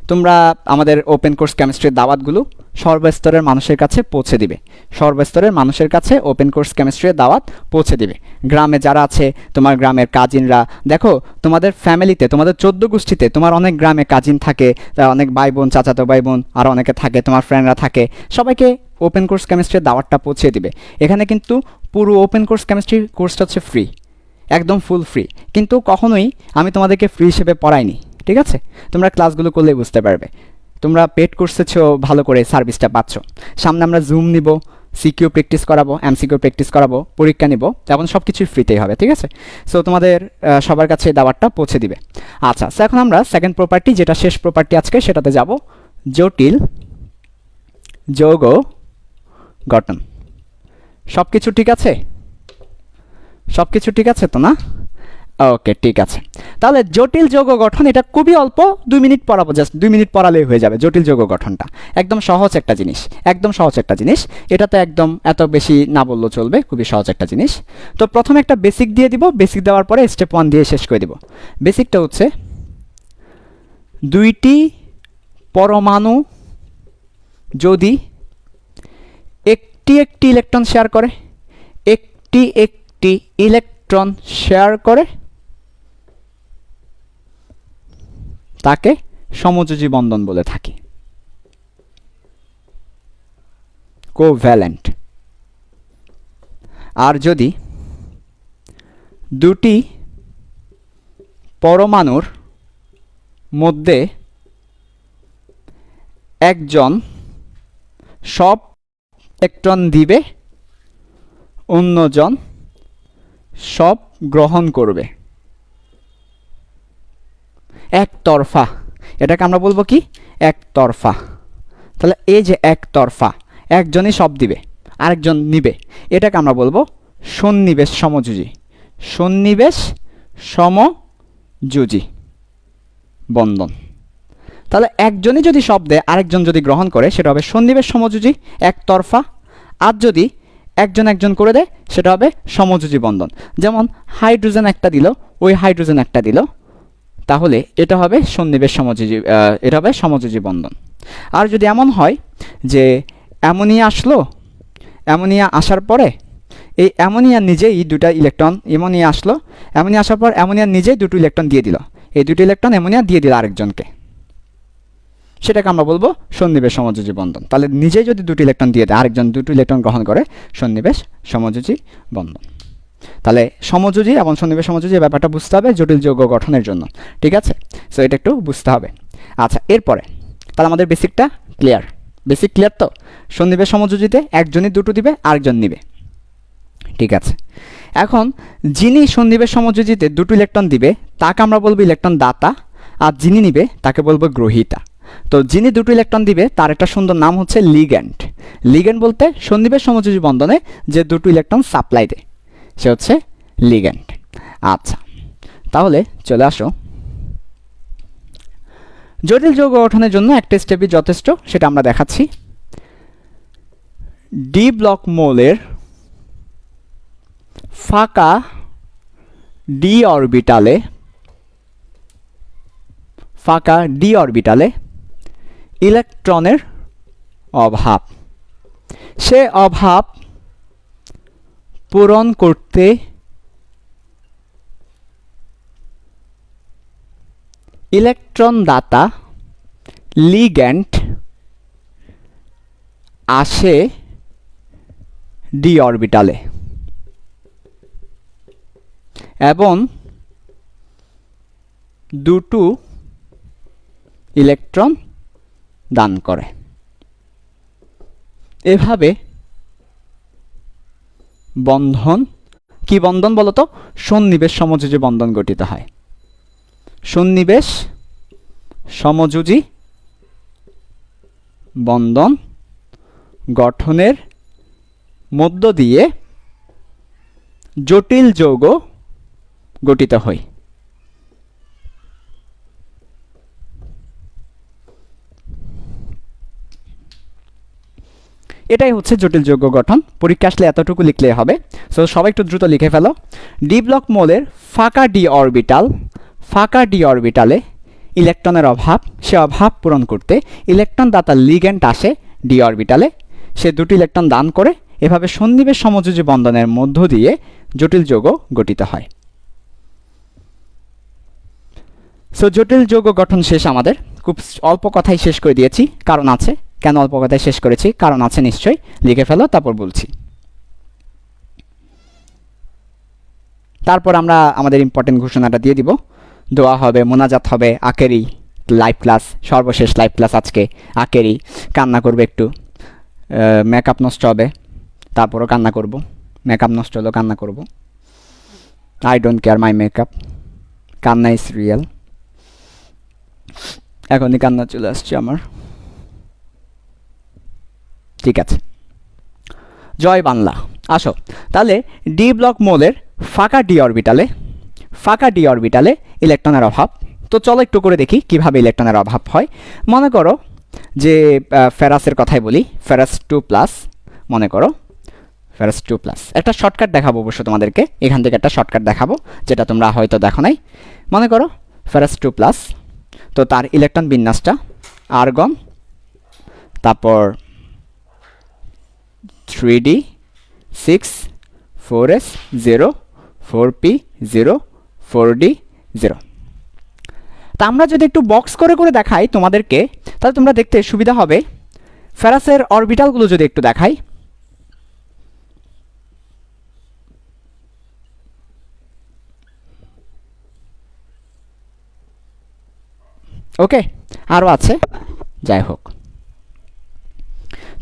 তোমরা আমাদের ওপেন কোর্স কেমিস্ট্রির দাওয়াতগুলো সর্বস্তরের মানুষের কাছে পৌঁছে দিবে। সর্বস্তরের মানুষের কাছে ওপেন কোর্স কেমিস্ট্রির দাওয়াত পৌঁছে দিবে। গ্রামে যারা আছে, তোমার গ্রামের কাজিনরা, দেখো তোমাদের ফ্যামিলিতে, তোমাদের 14 গোষ্ঠীতে তোমার অনেক গ্রামে কাজিন থাকে, অনেক ভাই বোন, চাচাতো ভাই বোন আরও অনেকে থাকে, তোমার ফ্রেন্ডরা থাকে, সবাইকে ওপেন কোর্স কেমিস্ট্রির দাওয়াতটা পৌঁছে দিবে। এখানে কিন্তু পুরো ওপেন কোর্স কেমিস্ট্রি কোর্সটা হচ্ছে ফ্রি, একদম ফুল ফ্রি। কিন্তু কখনোই আমি তোমাদেরকে ফ্রি হিসেবে পড়াইনি, ঠিক আছে? তোমরা ক্লাসগুলো করলেই বুঝতে পারবে। তোমরা পেড কোর্সেছো, ভালো করে সার্ভিসটা পাচ্ছ। সামনে আমরা জুম নিব, সিকিউ প্র্যাকটিস করাবো, এমসিকিউ প্র্যাকটিস করাবো, পরীক্ষা নিব, তেমন সব কিছুই ফ্রিতেই হবে, ঠিক আছে? সো তোমাদের সবার কাছে দাওয়াতটা পৌঁছে দিবে। আচ্ছা, সো এখন আমরা সেকেন্ড প্রপার্টি, যেটা শেষ প্রপার্টি আজকে, সেটাতে যাব। জটিল যৌগ গঠন। সব কিছু ঠিক আছে? সব কিছু ঠিক আছে তো না? ওকে, ঠিক আছে। তাহলে জটিল যৌগ গঠন এটা খুবই অল্প, 2 মিনিট পড়াবো, জাস্ট 2 মিনিট পড়ালেই হয়ে যাবে জটিল যৌগ গঠনটা। একদম সহজ একটা জিনিস, একদম সহজ একটা জিনিস। এটা তো একদম এত বেশি না বললেও চলবে, খুবই সহজ একটা জিনিস। তো প্রথমে একটা বেসিক দিয়ে দিব, বেসিক দেওয়ার পরে স্টেপ 1 দিয়ে শেষ করে দিব। বেসিকটা হচ্ছে দুইটি পরমাণু যদি একটি একটি ইলেকট্রন শেয়ার করে, একটি একটি ইলেকট্রন শেয়ার করে, তাকে সমযোজী বন্ধন বলে থাকি, কোভ্যালেন্ট। আর যদি দুটি পরমাণুর মধ্যে একজন সব ইলেকট্রন দিবে, অন্যজন সব গ্রহণ করবে, একতরফা, এটাকে আমরা বলবো কি? একতরফা। তাহলে এই যে একতরফা, একজনই সব দিবে আরেকজন নিবে, এটাকে আমরা বলবো সন্নিবেশ সমযোজী, সন্নিবেশ সমযোজী বন্ধন। তাহলে একজনই যদি সব দেয় আরেকজন যদি গ্রহণ করে সেটা হবে সন্নিবেশ সমযোজী একতরফা। আর যদি একজন একজন করে দেয় সেটা হবে সমযোজী বন্ধন। যেমন হাইড্রোজেন একটা দিল, ওই হাইড্রোজেন একটা দিল, তাহলে এটা হবে সন্নিবেশ সমযোজী, এটা হবে সমযোজী বন্ধন। আর যদি এমন হয় যে অ্যামোনিয়া আসলো, অ্যামোনিয়া আসার পরে এই অ্যামোনিয়া নিজেই দুটা ইলেকট্রন, অ্যামোনিয়া আসলো, অ্যামোনিয়া আসার পর অ্যামোনিয়া নিজেই দুটো ইলেকট্রন দিয়ে দিল, এই দুটো ইলেকট্রন অ্যামোনিয়া দিয়ে দিল আরেকজনকে, সেটাকে আমরা বলবো সন্নিবেশ সমযোজী বন্ধন। তাহলে নিজেই যদি দুটো ইলেকট্রন দিয়ে দেয়, আরেকজন দুটো ইলেকট্রন গ্রহণ করে, সন্নিবেশ সমযোজী বন্ধন। তাহলে সমযোজী এবং সন্নিবেশ সমযোজী ব্যাপারটা বুঝতে হবে জটিল যৌগ গঠনের জন্য, ঠিক আছে? সো এটা একটু বুঝতে হবে। আচ্ছা, এরপরে তাহলে আমাদের বেসিকটা ক্লিয়ার, বেসিক ক্লিয়ার তো? সন্নিবেশ সমযোজীতে একজনই দুটো দিবে, আরেকজন নিবে, ঠিক আছে। এখন যিনি সন্নিবেশ সমযোজীতে দুটো ইলেকট্রন দিবে তাকে আমরা বলবো ইলেকট্রন দাতা, আর যিনি নিবে তাকে বলবো গ্রহীতা। তো যিনি দুটো ইলেকট্রন দিবে তার একটা সুন্দর নাম হচ্ছে লিগ্যান্ড। লিগ্যান্ড বলতে সন্নিবেশ সমযোজী বন্ধনে যে দুটো ইলেকট্রন সাপ্লাই দেয় সে হচ্ছে লিগ্যান্ড। আচ্ছা, তাহলে চলে আসো, জটিল যৌগ গঠনের জন্য একটা স্টেপই যথেষ্ট, সেটা আমরা দেখাচ্ছি। ডি ব্লক মৌলের ফাঁকা ডি অরবিটালে, ফাঁকা ডি অরবিটালে ইলেকট্রনের অভাব, সে অভাব পূরণ করতে ইলেকট্রন দাতা লিগ্যান্ড আসে ডি অরবিটালে এবং দুটো ইলেকট্রন দান করে। এভাবে বন্ধন, কি বন্ধন বলতো? সন্নিবেশ সমযোজী বন্ধন গঠিত হয়। সন্নিবেশ সমযোজী বন্ধন গঠনের মধ্য দিয়ে জটিল যৌগ গঠিত হয়। এটাই হচ্ছে জটিল যৌগ গঠন। পরীক্ষা আসলে এতটুকু লিখলেই হবে। সো সবাই একটু দ্রুত লিখে ফেলো। ডি ব্লক মৌলের ফাঁকা ডি অরবিটাল, ফাঁকা ডি অরবিটালে ইলেকট্রনের অভাব, সে অভাব পূরণ করতে ইলেকট্রন দাতা লিগ্যান্ড আসে ডি অরবিটালে, সে দুটি ইলেকট্রন দান করে। এভাবে সন্নিবেশ সমযোজী বন্ধনের মধ্য দিয়ে জটিল যৌগ গঠিত হয়। সো জটিল যৌগ গঠন শেষ আমাদের। খুব অল্প কথাই শেষ করে দিয়েছি, কারণ আছে। কেন অল্প কথায় শেষ করেছি? কারণ আছে নিশ্চয়ই, লিখে ফেলো তারপর বলছি। তারপর আমরা আমাদের ইম্পর্টেন্ট ঘোষণাটা দিয়ে দিব, দোয়া হবে, মোনাজাত হবে, আখেরি লাইভ ক্লাস, সর্বশেষ লাইভ ক্লাস আজকে আখেরি। কান্না করবে একটু, মেকআপ নষ্ট হবে, তারপরও কান্না করব। মেকআপ নষ্ট হলেও কান্না করব। I don't care my makeup, কান্না ইজ রিয়েল। এখনই কান্না চলে আসছে আমার। ঠিক আছে, জয় বাংলা। আসো তাহলে ডি ব্লক মোলের ফাঁকা ডি অরবিটালে ইলেকট্রনের অভাব। তো চলো একটু করে দেখি কিভাবে ইলেকট্রনের অভাব হয়। মনে করো যে ফেরাসের কথাই বলি, ফেরাস 2+, মনে করো ফেরাস 2+। একটা শর্টকাট দেখাবো অবশ্য তোমাদেরকে, এখান থেকে একটা শর্টকাট দেখাবো যেটা তোমরা হয়তো দেখো নাই। মনে করো ফেরাস 2+, তো তার ইলেকট্রন বিন্যাসটা আর্গন, তারপর 3d 6 4s 0 4p 0 4d 0। তা আমরা যদি একটু বক্স করে করে দেখাই তোমাদেরকে, তাহলে তোমরা দেখতে সুবিধা হবে। ফেরাসের অরবিটালগুলো যদি একটু দেখাই, ওকে, আরও আছে, যাই হোক।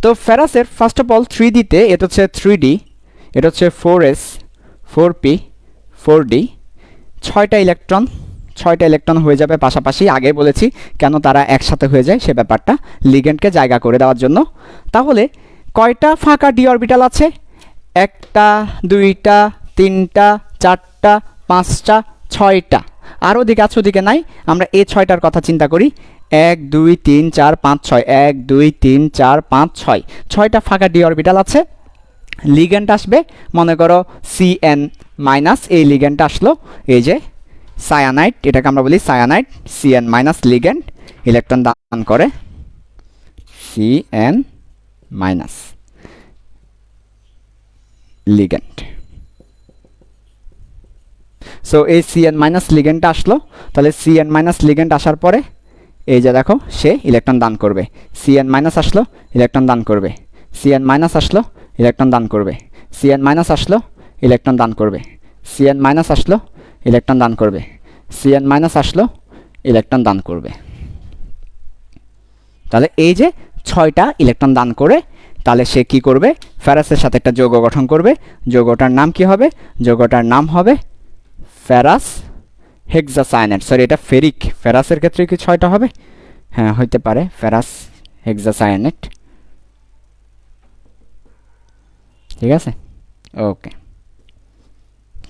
তো ফেরাসের ফার্স্ট অফ অল 3D-তে এটা হচ্ছে 3d, এটা হচ্ছে 4s 4p 4d, 6টা ইলেকট্রন হয়ে যাবে পাশাপাশি। আগে বলেছি কেন তারা একসাথে হয়ে যায় সে ব্যাপারটা, লিগ্যান্ডকে জায়গা করে দেওয়ার জন্য। তাহলে কয়টা ফাঁকা ডি অরবিটাল আছে? 1টা 2টা 3টা 4টা 5টা 6টা। আর ওদিকে আছে, ওদিকে নাই। আমরা এই 6টার কথা চিন্তা করি। 1 2 3 4 5 6, 1 2 3 4 5 6, 6টা ফাঁকা ডি অরবিটাল আছে। লিগ্যান্ড আসবে, মনে করো Cn-, এই লিগ্যান্ডটা আসলো, এই যে সায়ানাইড, এটাকে আমরা বলি সায়ানাইড। Cn- লিগ্যান্ড, ইলেকট্রন দান করে Cn- লিগ্যান্ড। সো এই Cn- লিগ্যান্ডটা আসলো। তাহলে Cn- লিগ্যান্ড আসার পরে এই যে দেখো সে ইলেকট্রন দান করবে। Cn- আসলো, ইলেকট্রন দান করবে। Cn- আসলো, ইলেকট্রন দান করবে। Cn- আসলো, ইলেকট্রন দান করবে। Cn- আসলো, ইলেকট্রন দান করবে। Cn- আসলো, ইলেকট্রন দান করবে। তাহলে এই যে 6টা ইলেকট্রন দান করে, তাহলে সে কি করবে? ফেরাসের সাথে একটা যৌগ গঠন করবে। যৌগটার নাম কি হবে? যৌগটার নাম হবে ফেরাস হেক্সাসায়ানাইড। সরি, এটা ফেরিক। ফেরাসের ক্ষেত্রে কি 6টা হবে? হ্যাঁ, হইতে পারে, ফেরাস হেক্সাসায়ানাইড। ঠিক আছে, ওকে,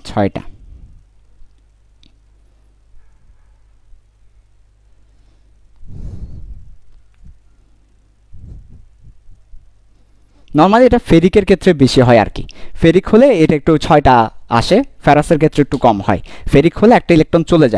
6টা। নর্মালি এটা ফেরিকের ক্ষেত্রে বেশি হয় আর কি। ফেরিক হলে এটা একটু 6টা আসে, ফেরাসের ক্ষেত্রে একটু কম হয়। ফেরিক হলে একটা ইলেকট্রন চলে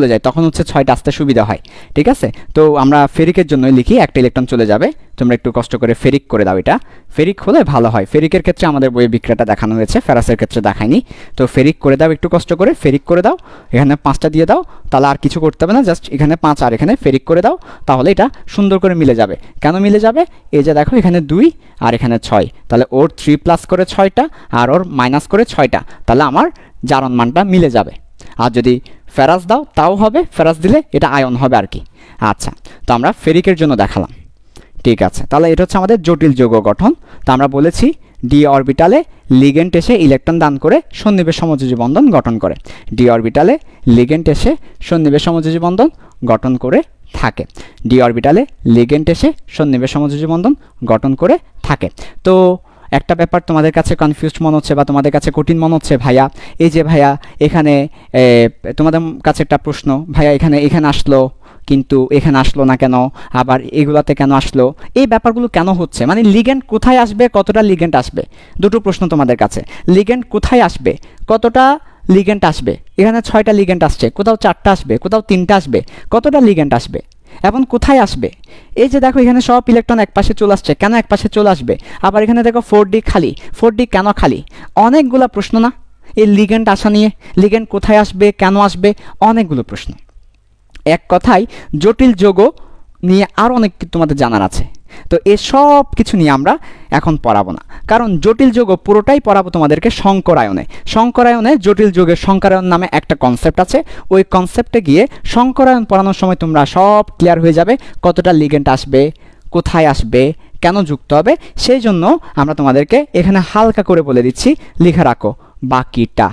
যায়, তখন হচ্ছে 6টা আসতে সুবিধা হয়। ঠিক আছে, তো আমরা ফেরিকের জন্যই লিখি একটা ইলেকট্রন চলে যাবে। তোমরা একটু কষ্ট করে ফেরিক করে দাও, এটা ফেরিক হলে ভালো হয়। ফেরিকের ক্ষেত্রে আমাদের বইয়ে বিক্রিয়াটা দেখানো হয়েছে, ফেরাসের ক্ষেত্রে দেখায়নি। তো ফেরিক করে দাও, একটু কষ্ট করে ফেরিক করে দাও। এখানে 5টা দিয়ে দাও, তাহলে আর কিছু করতে হবে না, জাস্ট এখানে 5 আর এখানে ফেরিক করে দাও, তাহলে এটা সুন্দর করে মিলে যাবে। কেন মিলে যাবে? এই যে দেখো এখানে 2 আর এখানে 6, তাহলে ওর 3+ করে 6টা আর ওর মাইনাস করে 6টা, তাহলে আমার জারণ মানটা মিলে যাবে। আর যদি ফেরাস দাও তাও হবে, ফেরাস দিলে এটা আয়ন হবে আর কি। আচ্ছা, তো আমরা ফেরিকের জন্য দেখালাম। ঠিক আছে, তাহলে এটা হচ্ছে আমাদের জটিল যৌগ গঠন। তো আমরা বলেছি ডি অরবিটালে লিগ্যান্ড এসে ইলেকট্রন দান করে সন্নিবেশ সমযোজী বন্ধন গঠন করে। ডি অরবিটালে লিগ্যান্ড এসে সন্নিবেশ সমযোজী বন্ধন গঠন করে থাকে। ডি অরবিটালে লিগ্যান্ড এসে সন্নিবেশ সমযোজী বন্ধন গঠন করে থাকে। তো একটা ব্যাপার তোমাদের কাছে কনফিউজড মনে হচ্ছে বা তোমাদের কাছে কঠিন মনে হচ্ছে, ভাইয়া এই যে ভাইয়া এখানে তোমাদের কাছে একটা প্রশ্ন, ভাইয়া এখানে আসলো কিন্তু এখানে আসলো না কেন, আবার এগুলাতে কেন আসলো, এই ব্যাপারগুলো কেন হচ্ছে? মানে লিগ্যান্ড কোথায় আসবে, কতটা লিগ্যান্ড আসবে, দুটো প্রশ্ন তোমাদের কাছে। লিগ্যান্ড কোথায় আসবে, কতটা লিগ্যান্ড আসবে? এখানে 6টা লিগ্যান্ড আসছে, কোথাও 4টা আসবে, কোথাও 3টা আসবে, কতটা লিগ্যান্ড আসবে এবং কোথায় আসবে? এই যে দেখো এখানে সব ইলেকট্রন একপাশে চলে আসছে, কেন একপাশে চলে আসবে? আবার এখানে দেখো 4D খালি, 4D কেন খালি? অনেকগুলো প্রশ্ন না এই লিগ্যান্ড আসা নিয়ে? লিগ্যান্ড কোথায় আসবে, কেন আসবে, অনেকগুলো প্রশ্ন। এক কথায় জটিল যৌগ নিয়ে আরও অনেক তোমাদের জানার আছে। তো এসব কিছু নিয়ে আমরা এখন পড়াবো না, কারণ জটিল যৌগ পুরোটাই পড়াবো তোমাদেরকে শঙ্করায়নে। শঙ্করায়নে জটিল যৌগের শঙ্করায়ন নামে একটা কনসেপ্ট আছে। ওই কনসেপ্টে গিয়ে শঙ্করায়ন পড়ানোর সময় তোমরা সব ক্লিয়ার হয়ে যাবে, কতটা লিগ্যান্ড আসবে, কোথায় আসবে, কেন যুক্ত হবে। সেই জন্য আমরা তোমাদেরকে এখানে হালকা করে বলে দিচ্ছি, লিখে রাখো বাকিটা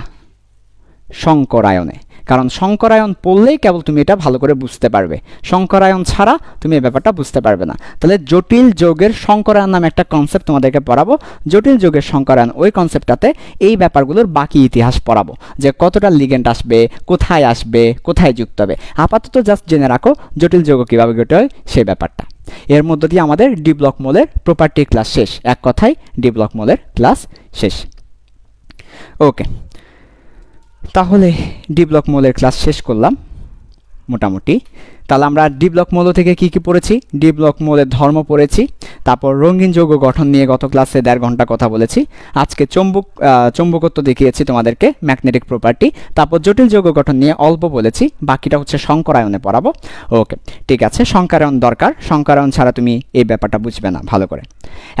শঙ্করায়নে। কারণ সংকরায়ন পড়লেই কেবল তুমি এটা ভালো করে বুঝতে পারবে, সংকরায়ন ছাড়া তুমি এই ব্যাপারটা বুঝতে পারবে না। তাহলে জটিল যৌগের সংকরায়ন নামে একটা কনসেপ্ট তোমাদেরকে পড়াবো। জটিল যৌগের সংকরায়ন ওই কনসেপ্টটাতে এই ব্যাপারগুলোর বাকি ইতিহাস পড়াবো, যে কতটা লিগেন্ড আসবে, কোথায় যুক্ত হবে। আপাতত জাস্ট জেনে রাখো জটিল যৌগ কীভাবে গঠন হয় সেই ব্যাপারটা। এর মধ্য দিয়ে আমাদের ডি ব্লক মোলের প্রপার্টি ক্লাস শেষ, এক কথায় ডি ব্লক মোলের ক্লাস শেষ। ওকে, তাহলে ডি ব্লক মোলের ক্লাস শেষ করলাম মোটামুটি। তাহলে আমরা ডি ব্লক মৌল থেকে কি পড়েছি? ডি ব্লক মৌলের ধর্ম পড়েছি, তারপর রঙিন যৌগ গঠন নিয়ে গত ক্লাসে 1.5 ঘন্টা কথা বলেছি। আজকে চৌম্বকত্ব দেখিয়েছি তোমাদেরকে, ম্যাগনেটিক প্রপার্টি। তারপর জটিল যৌগ গঠন নিয়ে অল্প বলেছি, বাকিটা হচ্ছে সংকরায়নে পড়াবো। ওকে, ঠিক আছে, সংকরায়ন দরকার, সংকরায়ন ছাড়া তুমি এই ব্যাপারটা বুঝবে না ভালো করে।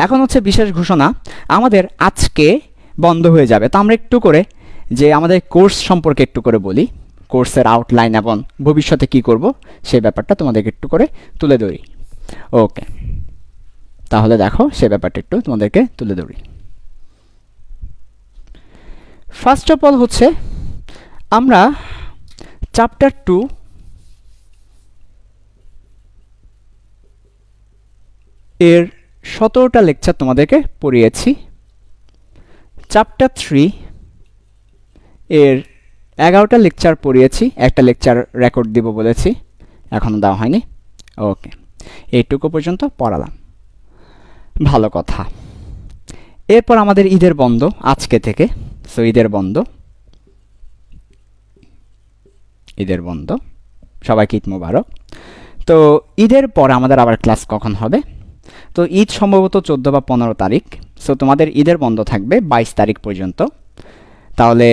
এখন হচ্ছে বিশেষ ঘোষণা, আমাদের আজকে বন্ধ হয়ে যাবে। তো আমরা একটু করে যে আমাদের কোর্স সম্পর্কে একটু করে বলি, কোর্সের আউটলাইন এবং ভবিষ্যতে কি করব সেই ব্যাপারটা তোমাদেরকে একটু করে তুলে ধরি। ওকে, তাহলে দেখো সেই ব্যাপারটা একটু তোমাদেরকে তুলে ধরি। ফার্স্ট অফ অল হচ্ছে আমরা চ্যাপ্টার 2 এর 17টা লেকচার তোমাদেরকে পড়িয়েছি। চ্যাপ্টার 3 এর 11টা লেকচার পড়িয়েছি, একটা লেকচার রেকর্ড দিব বলেছি, এখনও দেওয়া হয়নি। ওকে, এইটুকু পর্যন্ত পড়ালাম, ভালো কথা। এরপর আমাদের ঈদের বন্ধ আজকে থেকে। সো ঈদের বন্ধ, সবাইকে ঈদ মোবারক। তো ঈদের পর আমাদের আবার ক্লাস কখন হবে? তো ঈদ সম্ভবত 14 বা 15 তারিখ। সো তোমাদের ঈদের বন্ধ থাকবে 22 তারিখ পর্যন্ত। তাহলে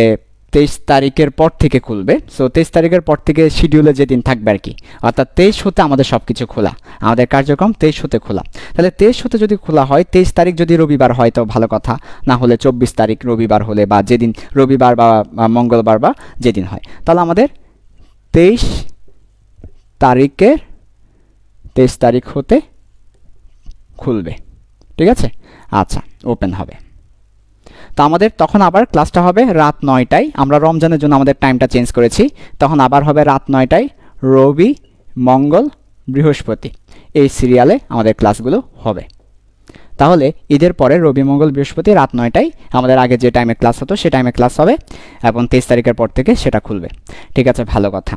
23 তারিখের পর থেকে খুলবে। সো 23 তারিখের পর থেকে শিডিউলে যেদিন থাকবে আর কি, অর্থাৎ 23 হতে আমাদের সব কিছু খোলা, আমাদের কার্যক্রম 23 হতে খোলা। তাহলে 23 হতে যদি খোলা হয়, 23 তারিখ যদি রবিবার হয় তো ভালো কথা, না হলে 24 তারিখ রবিবার হলে, বা যেদিন রবিবার বা মঙ্গলবার বা যেদিন হয়, তাহলে আমাদের 23 তারিখ হতে খুলবে। ঠিক আছে, আচ্ছা, ওপেন হবে। তো আমাদের তখন আবার ক্লাসটা হবে রাত 9টায়। আমরা রমজানের জন্য আমাদের টাইমটা চেঞ্জ করেছি, তখন আবার হবে রাত 9টায়, রবি, মঙ্গল, বৃহস্পতি, এই সিরিয়ালে আমাদের ক্লাসগুলো হবে। তাহলে ঈদের পরে রবি, মঙ্গল, বৃহস্পতি রাত 9টায় আমাদের আগে যে টাইমে ক্লাস হতো সে টাইমে ক্লাস হবে, এবং 23 তারিখের পর থেকে সেটা খুলবে। ঠিক আছে, ভালো কথা।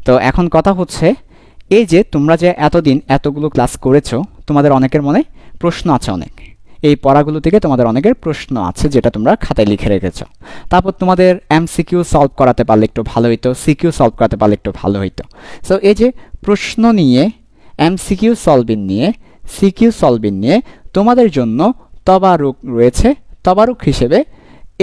তো এখন কথা হচ্ছে, এই যে তোমরা যে এতদিন এতগুলো ক্লাস করেছো, তোমাদের অনেকের মনে প্রশ্ন আছে, অনেক এই পড়াগুলো থেকে তোমাদের অনেকের প্রশ্ন আছে যেটা তোমরা খাতায় লিখে রেখেছো। তারপর তোমাদের এমসিকিউ সলভ করাতে পারলে একটু ভালো হইতো, সিকিউ সলভ করাতে পারলে একটু ভালো হইতো। সো এই যে প্রশ্ন নিয়ে, এমসিকিউ সলভিং নিয়ে, সিকিউ সলভিং নিয়ে তোমাদের জন্য তবারুক রয়েছে। তবারুক হিসেবে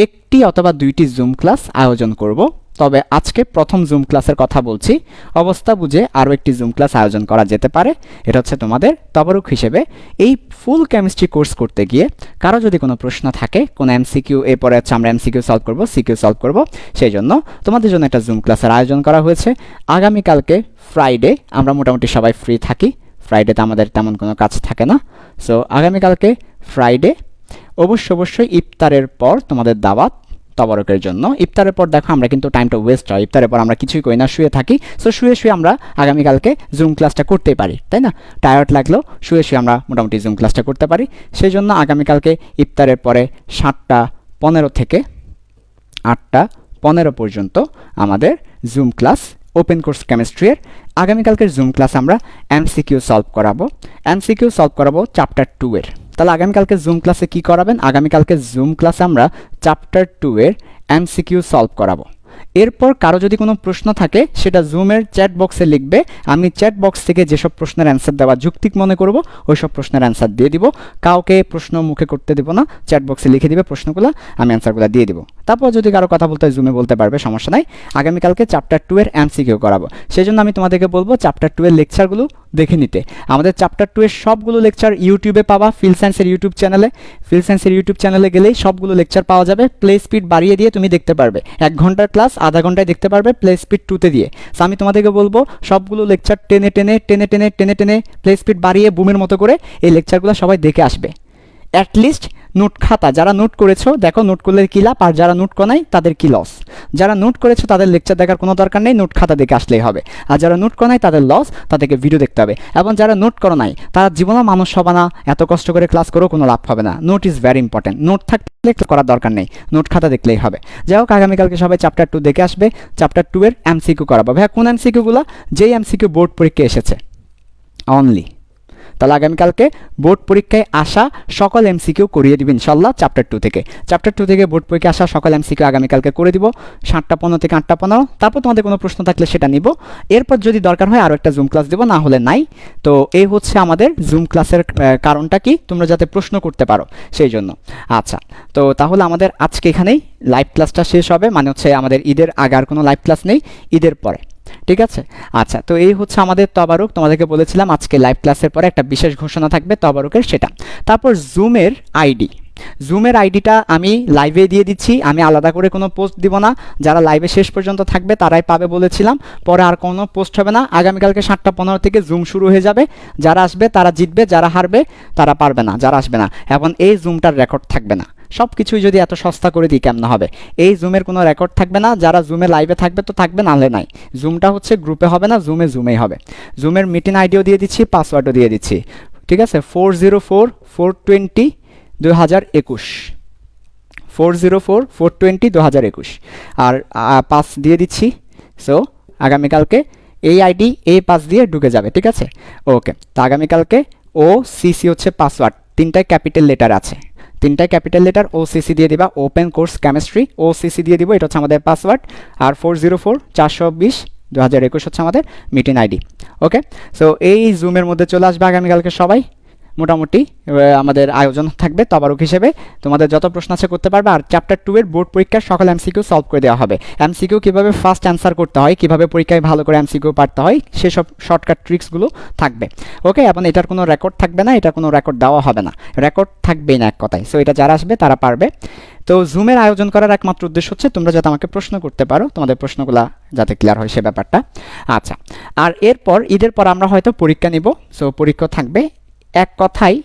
একটি অথবা 2টি জুম ক্লাস আয়োজন করব। তবে আজকে প্রথম জুম ক্লাসের কথা বলছি, অবস্থা বুঝে আরও একটি জুম ক্লাস আয়োজন করা যেতে পারে। এটা হচ্ছে তোমাদের তবারুক হিসেবে। এই ফুল কেমিস্ট্রি কোর্স করতে গিয়ে কারো যদি কোনো প্রশ্ন থাকে, কোনো এমসিকিউ, এরপরে হচ্ছে আমরা এমসিকিউ সলভ করব, সিকিউ সলভ করব, সেই জন্য তোমাদের জন্য একটা জুম ক্লাসের আয়োজন করা হয়েছে। আগামীকালকে ফ্রাইডে আমরা মোটামুটি সবাই ফ্রি থাকি, ফ্রাইডেতে আমাদের তেমন কোনো কাজ থাকে না। সো আগামীকালকে ফ্রাইডে অবশ্যই ইফতারের পর তোমাদের দাওয়াত তবারকের জন্য। ইফতারের পর দেখো আমরা কিন্তু টাইমটা ওয়েস্ট হয়, ইফতারের পর আমরা কিছুই করি না, শুয়ে থাকি। সো শুয়ে আমরা আগামীকালকে জুম ক্লাসটা করতেই পারি, তাই না? টায়ার্ড লাগলেও শুয়ে আমরা মোটামুটি জুম ক্লাসটা করতে পারি। সেই জন্য আগামীকালকে ইফতারের পরে 7টা 15 থেকে 8টা 15 পর্যন্ত আমাদের জুম ক্লাস, ওপেন কোর্স কেমিস্ট্রির আগামীকালকের জুম ক্লাস আমরা এমসিকিউ সলভ করাবো চ্যাপ্টার 2 এর। তাহলে আগামীকালকে জুম ক্লাসে কি করাবেন? আগামীকালকে জুম ক্লাসে আমরা চ্যাপ্টার 2 এর এমসিকিউ সলভ করাবো। এরপর কারো যদি কোনো প্রশ্ন থাকে সেটা জুমের চ্যাট বক্সে লিখবে, আমি চ্যাট বক্স থেকে যেসব প্রশ্নের অ্যান্সার দেওয়া যৌক্তিক মনে করব ওই সব প্রশ্নের অ্যান্সার দিয়ে দিব। কাউকে প্রশ্ন মুখে করতে দেব না, চ্যাট বক্সে লিখে দিবে প্রশ্নগুলো, আমি অ্যান্সারগুলো দিয়ে দিব। তারপর যদি কারো কথা বলতে হয় জুমে বলতে পারবে, সমস্যা নাই। আগামীকালকে চ্যাপ্টার 2 এর এমসিকিউ করাবো, সেই জন্য আমি তোমাদেরকে বলবো চ্যাপ্টার 2 এর লেকচারগুলো দেখে নিতে। আমাদের চ্যাপ্টার 2 এর সবগুলো লেকচার ইউটিউবে পাবা, ফিল সায়েন্সের ইউটিউব চ্যানেলে গেলেই সবগুলো লেকচার পাওয়া যাবে। প্লে স্পিড বাড়িয়ে দিয়ে তুমি দেখতে পারবে, 1 ঘন্টার ক্লাস আধা ঘন্টায় দেখতে পারবে প্লে স্পিড 2তে দিয়ে। সো আমি তোমাদেরকে বলবো সবগুলো লেকচার টেনে প্লে স্পিড বাড়িয়ে বুমের মতো করে এই লেকচারগুলো সবাই দেখে আসবে। অ্যাটলিস্ট নোট খাতা যারা নোট করেছো দেখো নোট করলে কী লাভ, আর যারা নোট করে নাই তাদের কী লস। যারা নোট করেছো তাদের লেকচার দেখার কোনো দরকার নেই, নোট খাতা দেখে আসলেই হবে। আর যারা নোট করে নাই তাদের লস, তাদেরকে ভিডিও দেখতে হবে। এবং যারা নোট করো নাই তারা জীবনে মানুষ হবে না, এত কষ্ট করে ক্লাস করেও কোনো লাভ হবে না। Note is very important, note থাকলে করার দরকার নেই, নোট খাতা দেখলেই হবে। যাই হোক, আগামীকালকে সবাই চ্যাপ্টার 2 দেখে আসবে। চ্যাপ্টার 2 এর এমসিকিউ করাবো। ভাইয়া কোন এমসিকিউগুলো? যেই এমসিকিউ বোর্ড পরীক্ষায় এসেছে অনলি। তাহলে আগামীকালকে বোর্ড পরীক্ষায় আসা সকল এমসিকিউ করিয়ে দিবেন ইনশাল্লাহ চ্যাপ্টার 2 থেকে। চ্যাপ্টার 2 থেকে বোর্ড পরীক্ষায় আসা সকল এমসিকিউ আগামীকালকে করে দিব 7টা 15 থেকে 8টা 15। তারপর তোমাদের কোনো প্রশ্ন থাকলে সেটা নিব। এরপর যদি দরকার হয় আরও একটা জুম ক্লাস দেবো, না হলে নাই। তো এই হচ্ছে আমাদের জুম ক্লাসের কারণটা কি, তোমরা যাতে প্রশ্ন করতে পারো সেই জন্য। আচ্ছা, তো তাহলে আমাদের আজকে এখানেই লাইভ ক্লাসটা শেষ হবে, মানে হচ্ছে আমাদের ঈদের আগে আর কোনো লাইভ ক্লাস নেই, ঈদের পরে। ঠিক আছে? আচ্ছা, তো এই হচ্ছে আমাদের তবারক। তোমাদেরকে বলেছিলাম আজকে লাইভ ক্লাসের পরে একটা বিশেষ ঘোষণা থাকবে তবারকের, সেটা। তারপর জুমের আইডি, জুমের আইডিটা আমি লাইভে দিয়ে দিচ্ছি, আমি আলাদা করে কোনো পোস্ট দিব না। যারা লাইভে শেষ পর্যন্ত থাকবে তারাই পাবে বলেছিলাম, পরে আর কোনো পোস্ট হবে না। আগামীকালকে 7টা 15 থেকে জুম শুরু হয়ে যাবে। যারা আসবে তারা জিতবে, যারা হারবে তারা পারবে না, যারা আসবে না। এখন এই জুমটার রেকর্ড থাকবে না। সব কিছুই যদি এত সস্তা করে দিই কেমন হবে? এই জুমের কোনো রেকর্ড থাকবে না। যারা জুমে লাইভে থাকবে তো থাকবে, নাহলে নাই। জুমটা হচ্ছে গ্রুপে হবে না, জুমেই হবে। জুমের মিটিং আইডিও দিয়ে দিচ্ছি, পাসওয়ার্ডও দিয়ে দিচ্ছি। ঠিক আছে? 404-420-2021, 404-420-2021 আর পাস দিয়ে দিচ্ছি। সো আগামীকালকে এই আইডি এই পাস দিয়ে ঢুকে যাবে। ঠিক আছে? ওকে, তো আগামীকালকে OCC হচ্ছে পাসওয়ার্ড, 3টায় ক্যাপিটাল লেটার আছে, 3টায় ক্যাপিটাল লেটার। OCC দিয়ে দিবা, ওপেন কোর্স কেমিস্ট্রি, OCC দিয়ে দিব, এটা হচ্ছে আমাদের পাসওয়ার্ড। আর 404-420-2021 হচ্ছে আমাদের মিটিং আইডি। ওকে, সো এই জুমের মধ্যে চলে আসবে আগামীকালকে সবাই। মোটামুটি আমাদের আয়োজন থাকবে তবারক হিসেবে, তোমাদের যত প্রশ্ন আছে করতে পারবে। আর চ্যাপ্টার 2 এর বোর্ড পরীক্ষার সকল এমসিকিউ সলভ করে দেওয়া হবে। এমসিকিউ কীভাবে ফার্স্ট অ্যান্সার করতে হয়, কীভাবে পরীক্ষায় ভালো করে এমসিকিউ পারতে হয়, সেসব শর্টকাট ট্রিক্সগুলো থাকবে। ওকে, এখন এটার কোনো রেকর্ড থাকবে না, এটার কোনো রেকর্ড দেওয়া হবে না, রেকর্ড থাকবেই না এক কথায়। সো এটা যারা আসবে তারা পারবে। তো জুমের আয়োজন করার একমাত্র উদ্দেশ্য হচ্ছে তোমরা যাতে আমাকে প্রশ্ন করতে পারো, তোমাদের প্রশ্নগুলো যাতে ক্লিয়ার হয় সে ব্যাপারটা। আচ্ছা, আর এরপর ঈদের পর আমরা হয়তো পরীক্ষা নিব। সো পরীক্ষা থাকবে। এক কথায়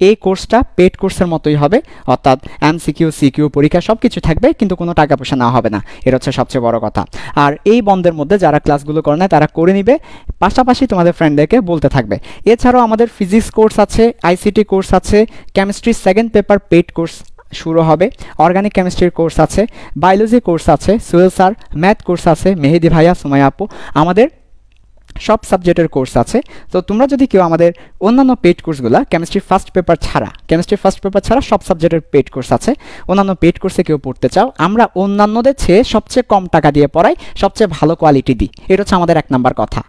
এই কোর্সটা পেড কোর্সের মতোই হবে, অর্থাৎ এমসিকিউ সিকিউ পরীক্ষা সব কিছু থাকবে, কিন্তু কোনো টাকা পয়সা নেওয়া হবে না। এটা হচ্ছে সবচেয়ে বড় কথা। আর এই বন্ধের মধ্যে যারা ক্লাসগুলো করে নেয় তারা করে নিবে, পাশাপাশি তোমাদের ফ্রেন্ডদেরকে বলতে থাকবে। এছাড়াও আমাদের ফিজিক্স কোর্স আছে, আইসিটি কোর্স আছে, chemistry second paper paid course শুরু হবে, অর্গানিক কেমিস্ট্রির কোর্স আছে, বায়োলজি কোর্স আছে, সোহেল স্যার, ম্যাথ কোর্স আছে, মেহেদি ভাইয়া, সুমাইয়া আপু, আমাদের সব সাবজেক্টের কোর্স আছে। তো তোমরা যদি কেউ আমাদের অন্যান্য পেড কোর্সগুলো কেমিস্ট্রি ফার্স্ট পেপার ছাড়া সব সাবজেক্টের পেড কোর্স আছে, অন্যান্য পেড কোর্সে কেউ পড়তে চাও, আমরা অন্যান্যদের চেয়ে সবচেয়ে কম টাকা দিয়ে পড়াই, সবচেয়ে ভালো কোয়ালিটি দিই। এটা হচ্ছে আমাদের 1 নাম্বার কথা।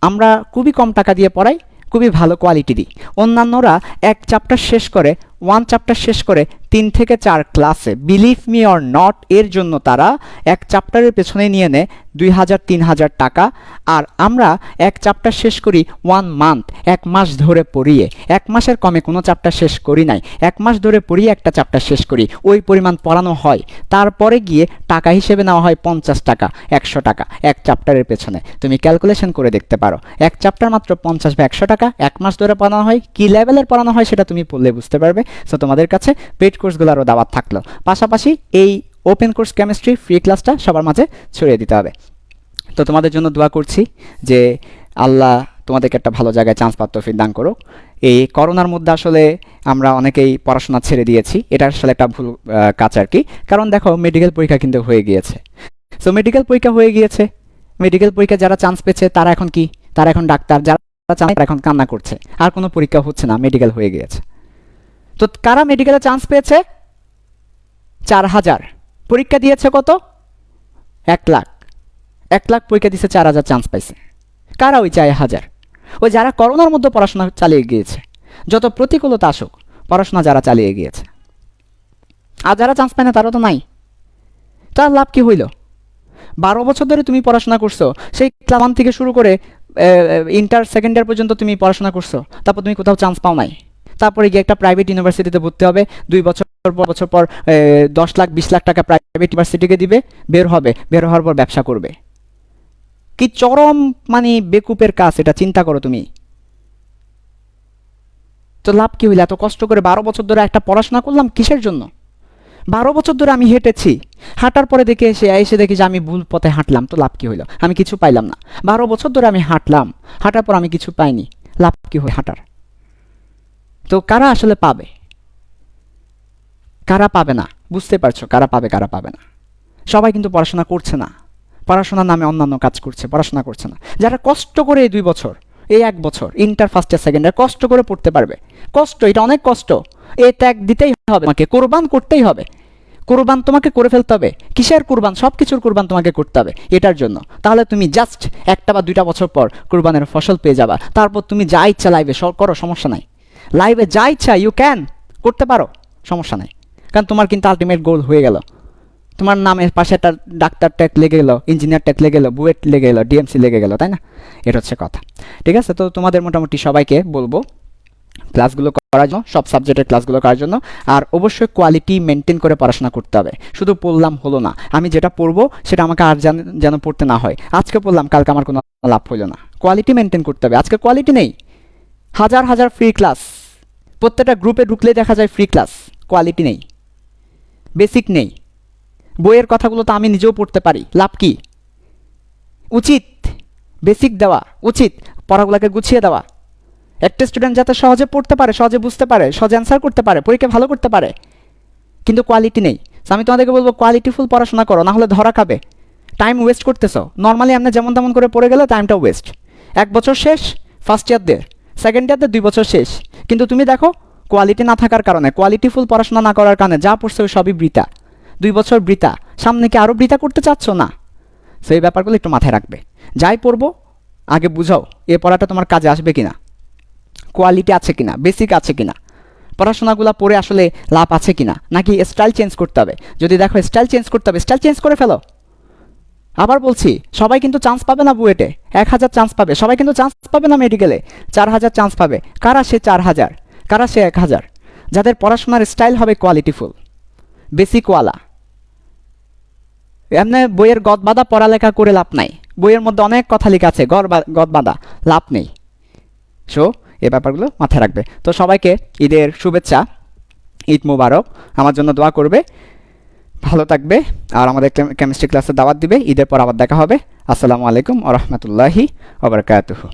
আমরা খুবই কম টাকা দিয়ে পড়াই, খুবই ভালো কোয়ালিটি দিই। অন্যান্যরা এক চ্যাপ্টার শেষ করে, 1 চ্যাপ্টার শেষ করে 3 থেকে 4 ক্লাসে, বিলিভ মি অর নট, এর জন্য তারা এক চ্যাপ্টারের পেছনে নিয়ে নেয় 2000-3000 টাকা। আর আমরা এক চ্যাপ্টার শেষ করি 1 মান্থ, 1 মাস ধরে পড়িয়ে, 1 মাসের কমে কোনো চ্যাপ্টার শেষ করি নাই, 1 মাস ধরে পড়িয়ে একটা চ্যাপ্টার শেষ করি, ওই পরিমাণ পড়ানো হয়। তারপরে গিয়ে টাকা হিসেবে নেওয়া হয় 50 টাকা, 100 টাকা এক চ্যাপ্টারের পেছনে। তুমি ক্যালকুলেশন করে দেখতে পারো, এক চ্যাপ্টার মাত্র 50 বা 100 টাকা, 1 মাস ধরে পড়ানো হয়। কী লেভেলের পড়ানো হয় সেটা তুমি পড়লে বুঝতে পারবে। সো তোমাদের কাছে পেড কোর্সগুলোরও দাওয়াত থাকলো, পাশাপাশি এই ওপেন কোর্স কেমিস্ট্রি ফ্রি ক্লাসটা সবার মাঝে ছড়িয়ে দিতে হবে। তো তোমাদের জন্য দোয়া করছি যে আল্লাহ তোমাদেরকে একটা ভালো জায়গায় চান্স পাওয়ার তৌফিক দান করুক। এই করোনার মধ্যে আসলে আমরা অনেকেই পড়াশোনা ছেড়ে দিয়েছি, এটা আসলে একটা ভুল কাজ আর কি। কারণ দেখো মেডিকেল পরীক্ষা কিন্তু হয়ে গিয়েছে। সো মেডিকেল পরীক্ষা হয়ে গিয়েছে, মেডিকেল পরীক্ষা যারা চান্স পেয়েছে তারা এখন কি, তারা এখন ডাক্তার, যারা চান্স তারা এখন কান্না করছে, আর কোনো পরীক্ষা হচ্ছে না, মেডিকেল হয়ে গিয়েছে। তো কারা মেডিকেলে চান্স পেয়েছে? 4000। পরীক্ষা দিয়েছে কত? 1 লাখ। 1 লাখ পরীক্ষা দিয়েছে, 4000 চান্স পাইছে। কারা ওই 4000? ওই যারা করোনার মধ্যে পড়াশোনা চালিয়ে গিয়েছে, যত প্রতিকূলতা আসুক পড়াশোনা যারা চালিয়ে গিয়েছে। আর যারা চান্স পায় না তারা তো নাই। তার লাভ কি হইল? 12 বছর ধরে তুমি পড়াশোনা করছো, সেই ক্লাস 1 থেকে শুরু করে ইন্টার সেকেন্ড ইয়ার পর্যন্ত তুমি পড়াশোনা করছো, তারপর তুমি কোথাও চান্স পাও নাই। তারপরে গিয়ে একটা প্রাইভেট ইউনিভার্সিটিতে ভর্তি হবে, 2 বছর পর 10 লাখ 20 লাখ টাকা প্রাইভেট ইউনিভার্সিটিকে দিবে, বের হওয়ার পর ব্যবসা করবে। কি চরম মানে বেকুপের কাজ, এটা চিন্তা করো তুমি। তো লাভ কি হইলো? এত কষ্ট করে 12 বছর ধরে একটা পড়াশোনা করলাম কিসের জন্য? 12 বছর ধরে আমি হেঁটেছি, হাঁটার পরে এসে দেখি যে আমি ভুল পথে হাঁটলাম, তো লাভ কি হইলো? আমি কিছু পাইলাম না। 12 বছর ধরে আমি হাঁটলাম, হাঁটার পর আমি কিছু পাইনি, লাভ কি হয় হাঁটার? তো কারা আসলে পাবে, কারা পাবে না? বুঝতে পারছো কারা পাবে কারা পাবে না? সবাই কিন্তু পড়াশোনা করছে না, পড়াশোনার নামে অন্যান্য কাজ করছে, পড়াশোনা করছে না। যারা কষ্ট করে এই 2 বছর, এই 1 বছর inter first year second year কষ্ট করে পড়তে পারবে, কষ্ট, এটা অনেক কষ্ট, এই ত্যাগ দিতেই হবে তোমাকে, কোরবান করতেই হবে, কোরবান তোমাকে করে ফেলতে হবে। কিসের কোরবান? সব কিছুর কোরবান তোমাকে করতে হবে এটার জন্য। তাহলে তুমি জাস্ট 1 বা 2টা বছর পর কোরবানের ফসল পেয়ে যাবা। তারপর তুমি যা ইচ্ছা লাইভে করো, সমস্যা নাই। লাইভে যা ইচ্ছা ইউ ক্যান করতে পারো, সমস্যা নাই। কারণ তোমার কিন্তু আলটিমেট গোল হয়ে গেল, তোমার নামের পাশে একটা ডাক্তার ট্যাগ লেগে গেলো, ইঞ্জিনিয়ার ট্যাগ লেগে গেলো, বুয়েট লেগে গেলো, ডিএমসি লেগে গেলো, তাই না? এটা হচ্ছে কথা। ঠিক আছে, তো তোমাদের মোটামুটি সবাইকে বলবো ক্লাসগুলো করার জন্য, সব সাবজেক্টের ক্লাসগুলো করার জন্য। আর অবশ্যই কোয়ালিটি মেনটেন করে পড়াশোনা করতে হবে। শুধু পড়লাম হলো না, আমি যেটা পড়বো সেটা আমাকে আর যেন পড়তে না হয়। আজকে পড়লাম, কালকে আমার কোনো লাভ হলো না। কোয়ালিটি মেনটেন করতে হবে। আজকে কোয়ালিটি নেই, হাজার হাজার ফ্রি ক্লাস, প্রত্যেকটা গ্রুপে ঢুকলেই দেখা যায় ফ্রি ক্লাস, কোয়ালিটি নেই, বেসিক নেই। বইয়ের কথাগুলো তো আমি নিজেও পড়তে পারি, লাভ কি? উচিত বেসিক দেওয়া, উচিত পড়াগুলোকে গুছিয়ে দেওয়া, একটা স্টুডেন্ট যাতে সহজে পড়তে পারে, সহজে বুঝতে পারে, সহজে অ্যান্সার করতে পারে, পরীক্ষা ভালো করতে পারে। কিন্তু কোয়ালিটি নেই। আমি তোমাদেরকে বলবো কোয়ালিটিফুল পড়াশোনা করো, না হলে ধরা খাবে। টাইম ওয়েস্ট করতেছো নর্মালি, আপনি যেমন তেমন করে পড়ে গেলে টাইমটা ওয়েস্ট। 1 বছর শেষ, ফার্স্ট ইয়ারদের, সেকেন্ড ইয়ারদের 2 বছর শেষ। কিন্তু তুমি দেখো কোয়ালিটি না থাকার কারণে, কোয়ালিটিফুল পড়াশোনা না করার কারণে যা পড়ছে ওই সবই বৃথা। 2 বছর বৃথা, সামনে কি আরও বৃথা করতে চাচ্ছ? না। সেই ব্যাপারগুলো একটু মাথায় রাখবে। যাই পড়বো আগে বুঝাও এ পড়াটা তোমার কাজে আসবে কিনা, কোয়ালিটি আছে কিনা, বেসিক আছে কিনা, পড়াশোনাগুলো পড়ে আসলে লাভ আছে কিনা, নাকি স্টাইল চেঞ্জ করতে হবে। যদি দেখো স্টাইল চেঞ্জ করতে হবে, স্টাইল চেঞ্জ করে ফেলো। আবার বলছি, সবাই কিন্তু চান্স পাবে না বুয়েটে, 1000 চান্স পাবে, সবাই কিন্তু চান্স পাবে না মেডিকেলে, 4000 চান্স পাবে। কারা সে 4000, কারা সে 1000? যাদের পড়াশোনার স্টাইল হবে কোয়ালিটিফুল, বেসিকওয়ালা। এমনি বইয়ের গদবাদা পড়ালেখা করে লাভ নাই, বইয়ের মধ্যে অনেক কথা লেখা আছে, গদবাদা, লাভ নেই। সো এই ব্যাপারগুলো মাথায় রাখবে। তো সবাইকে ঈদের শুভেচ্ছা, ঈদ মোবারক, আমার জন্য দোয়া করবে, ভালো থাকবে। আর আমাদের কেমিস্ট্রি ক্লাসে দাওয়াত দিবে, ঈদের পর আবার দেখা হবে। আসসালামু আলাইকুম ওয়া রাহমাতুল্লাহি ওয়া বারাকাতুহু।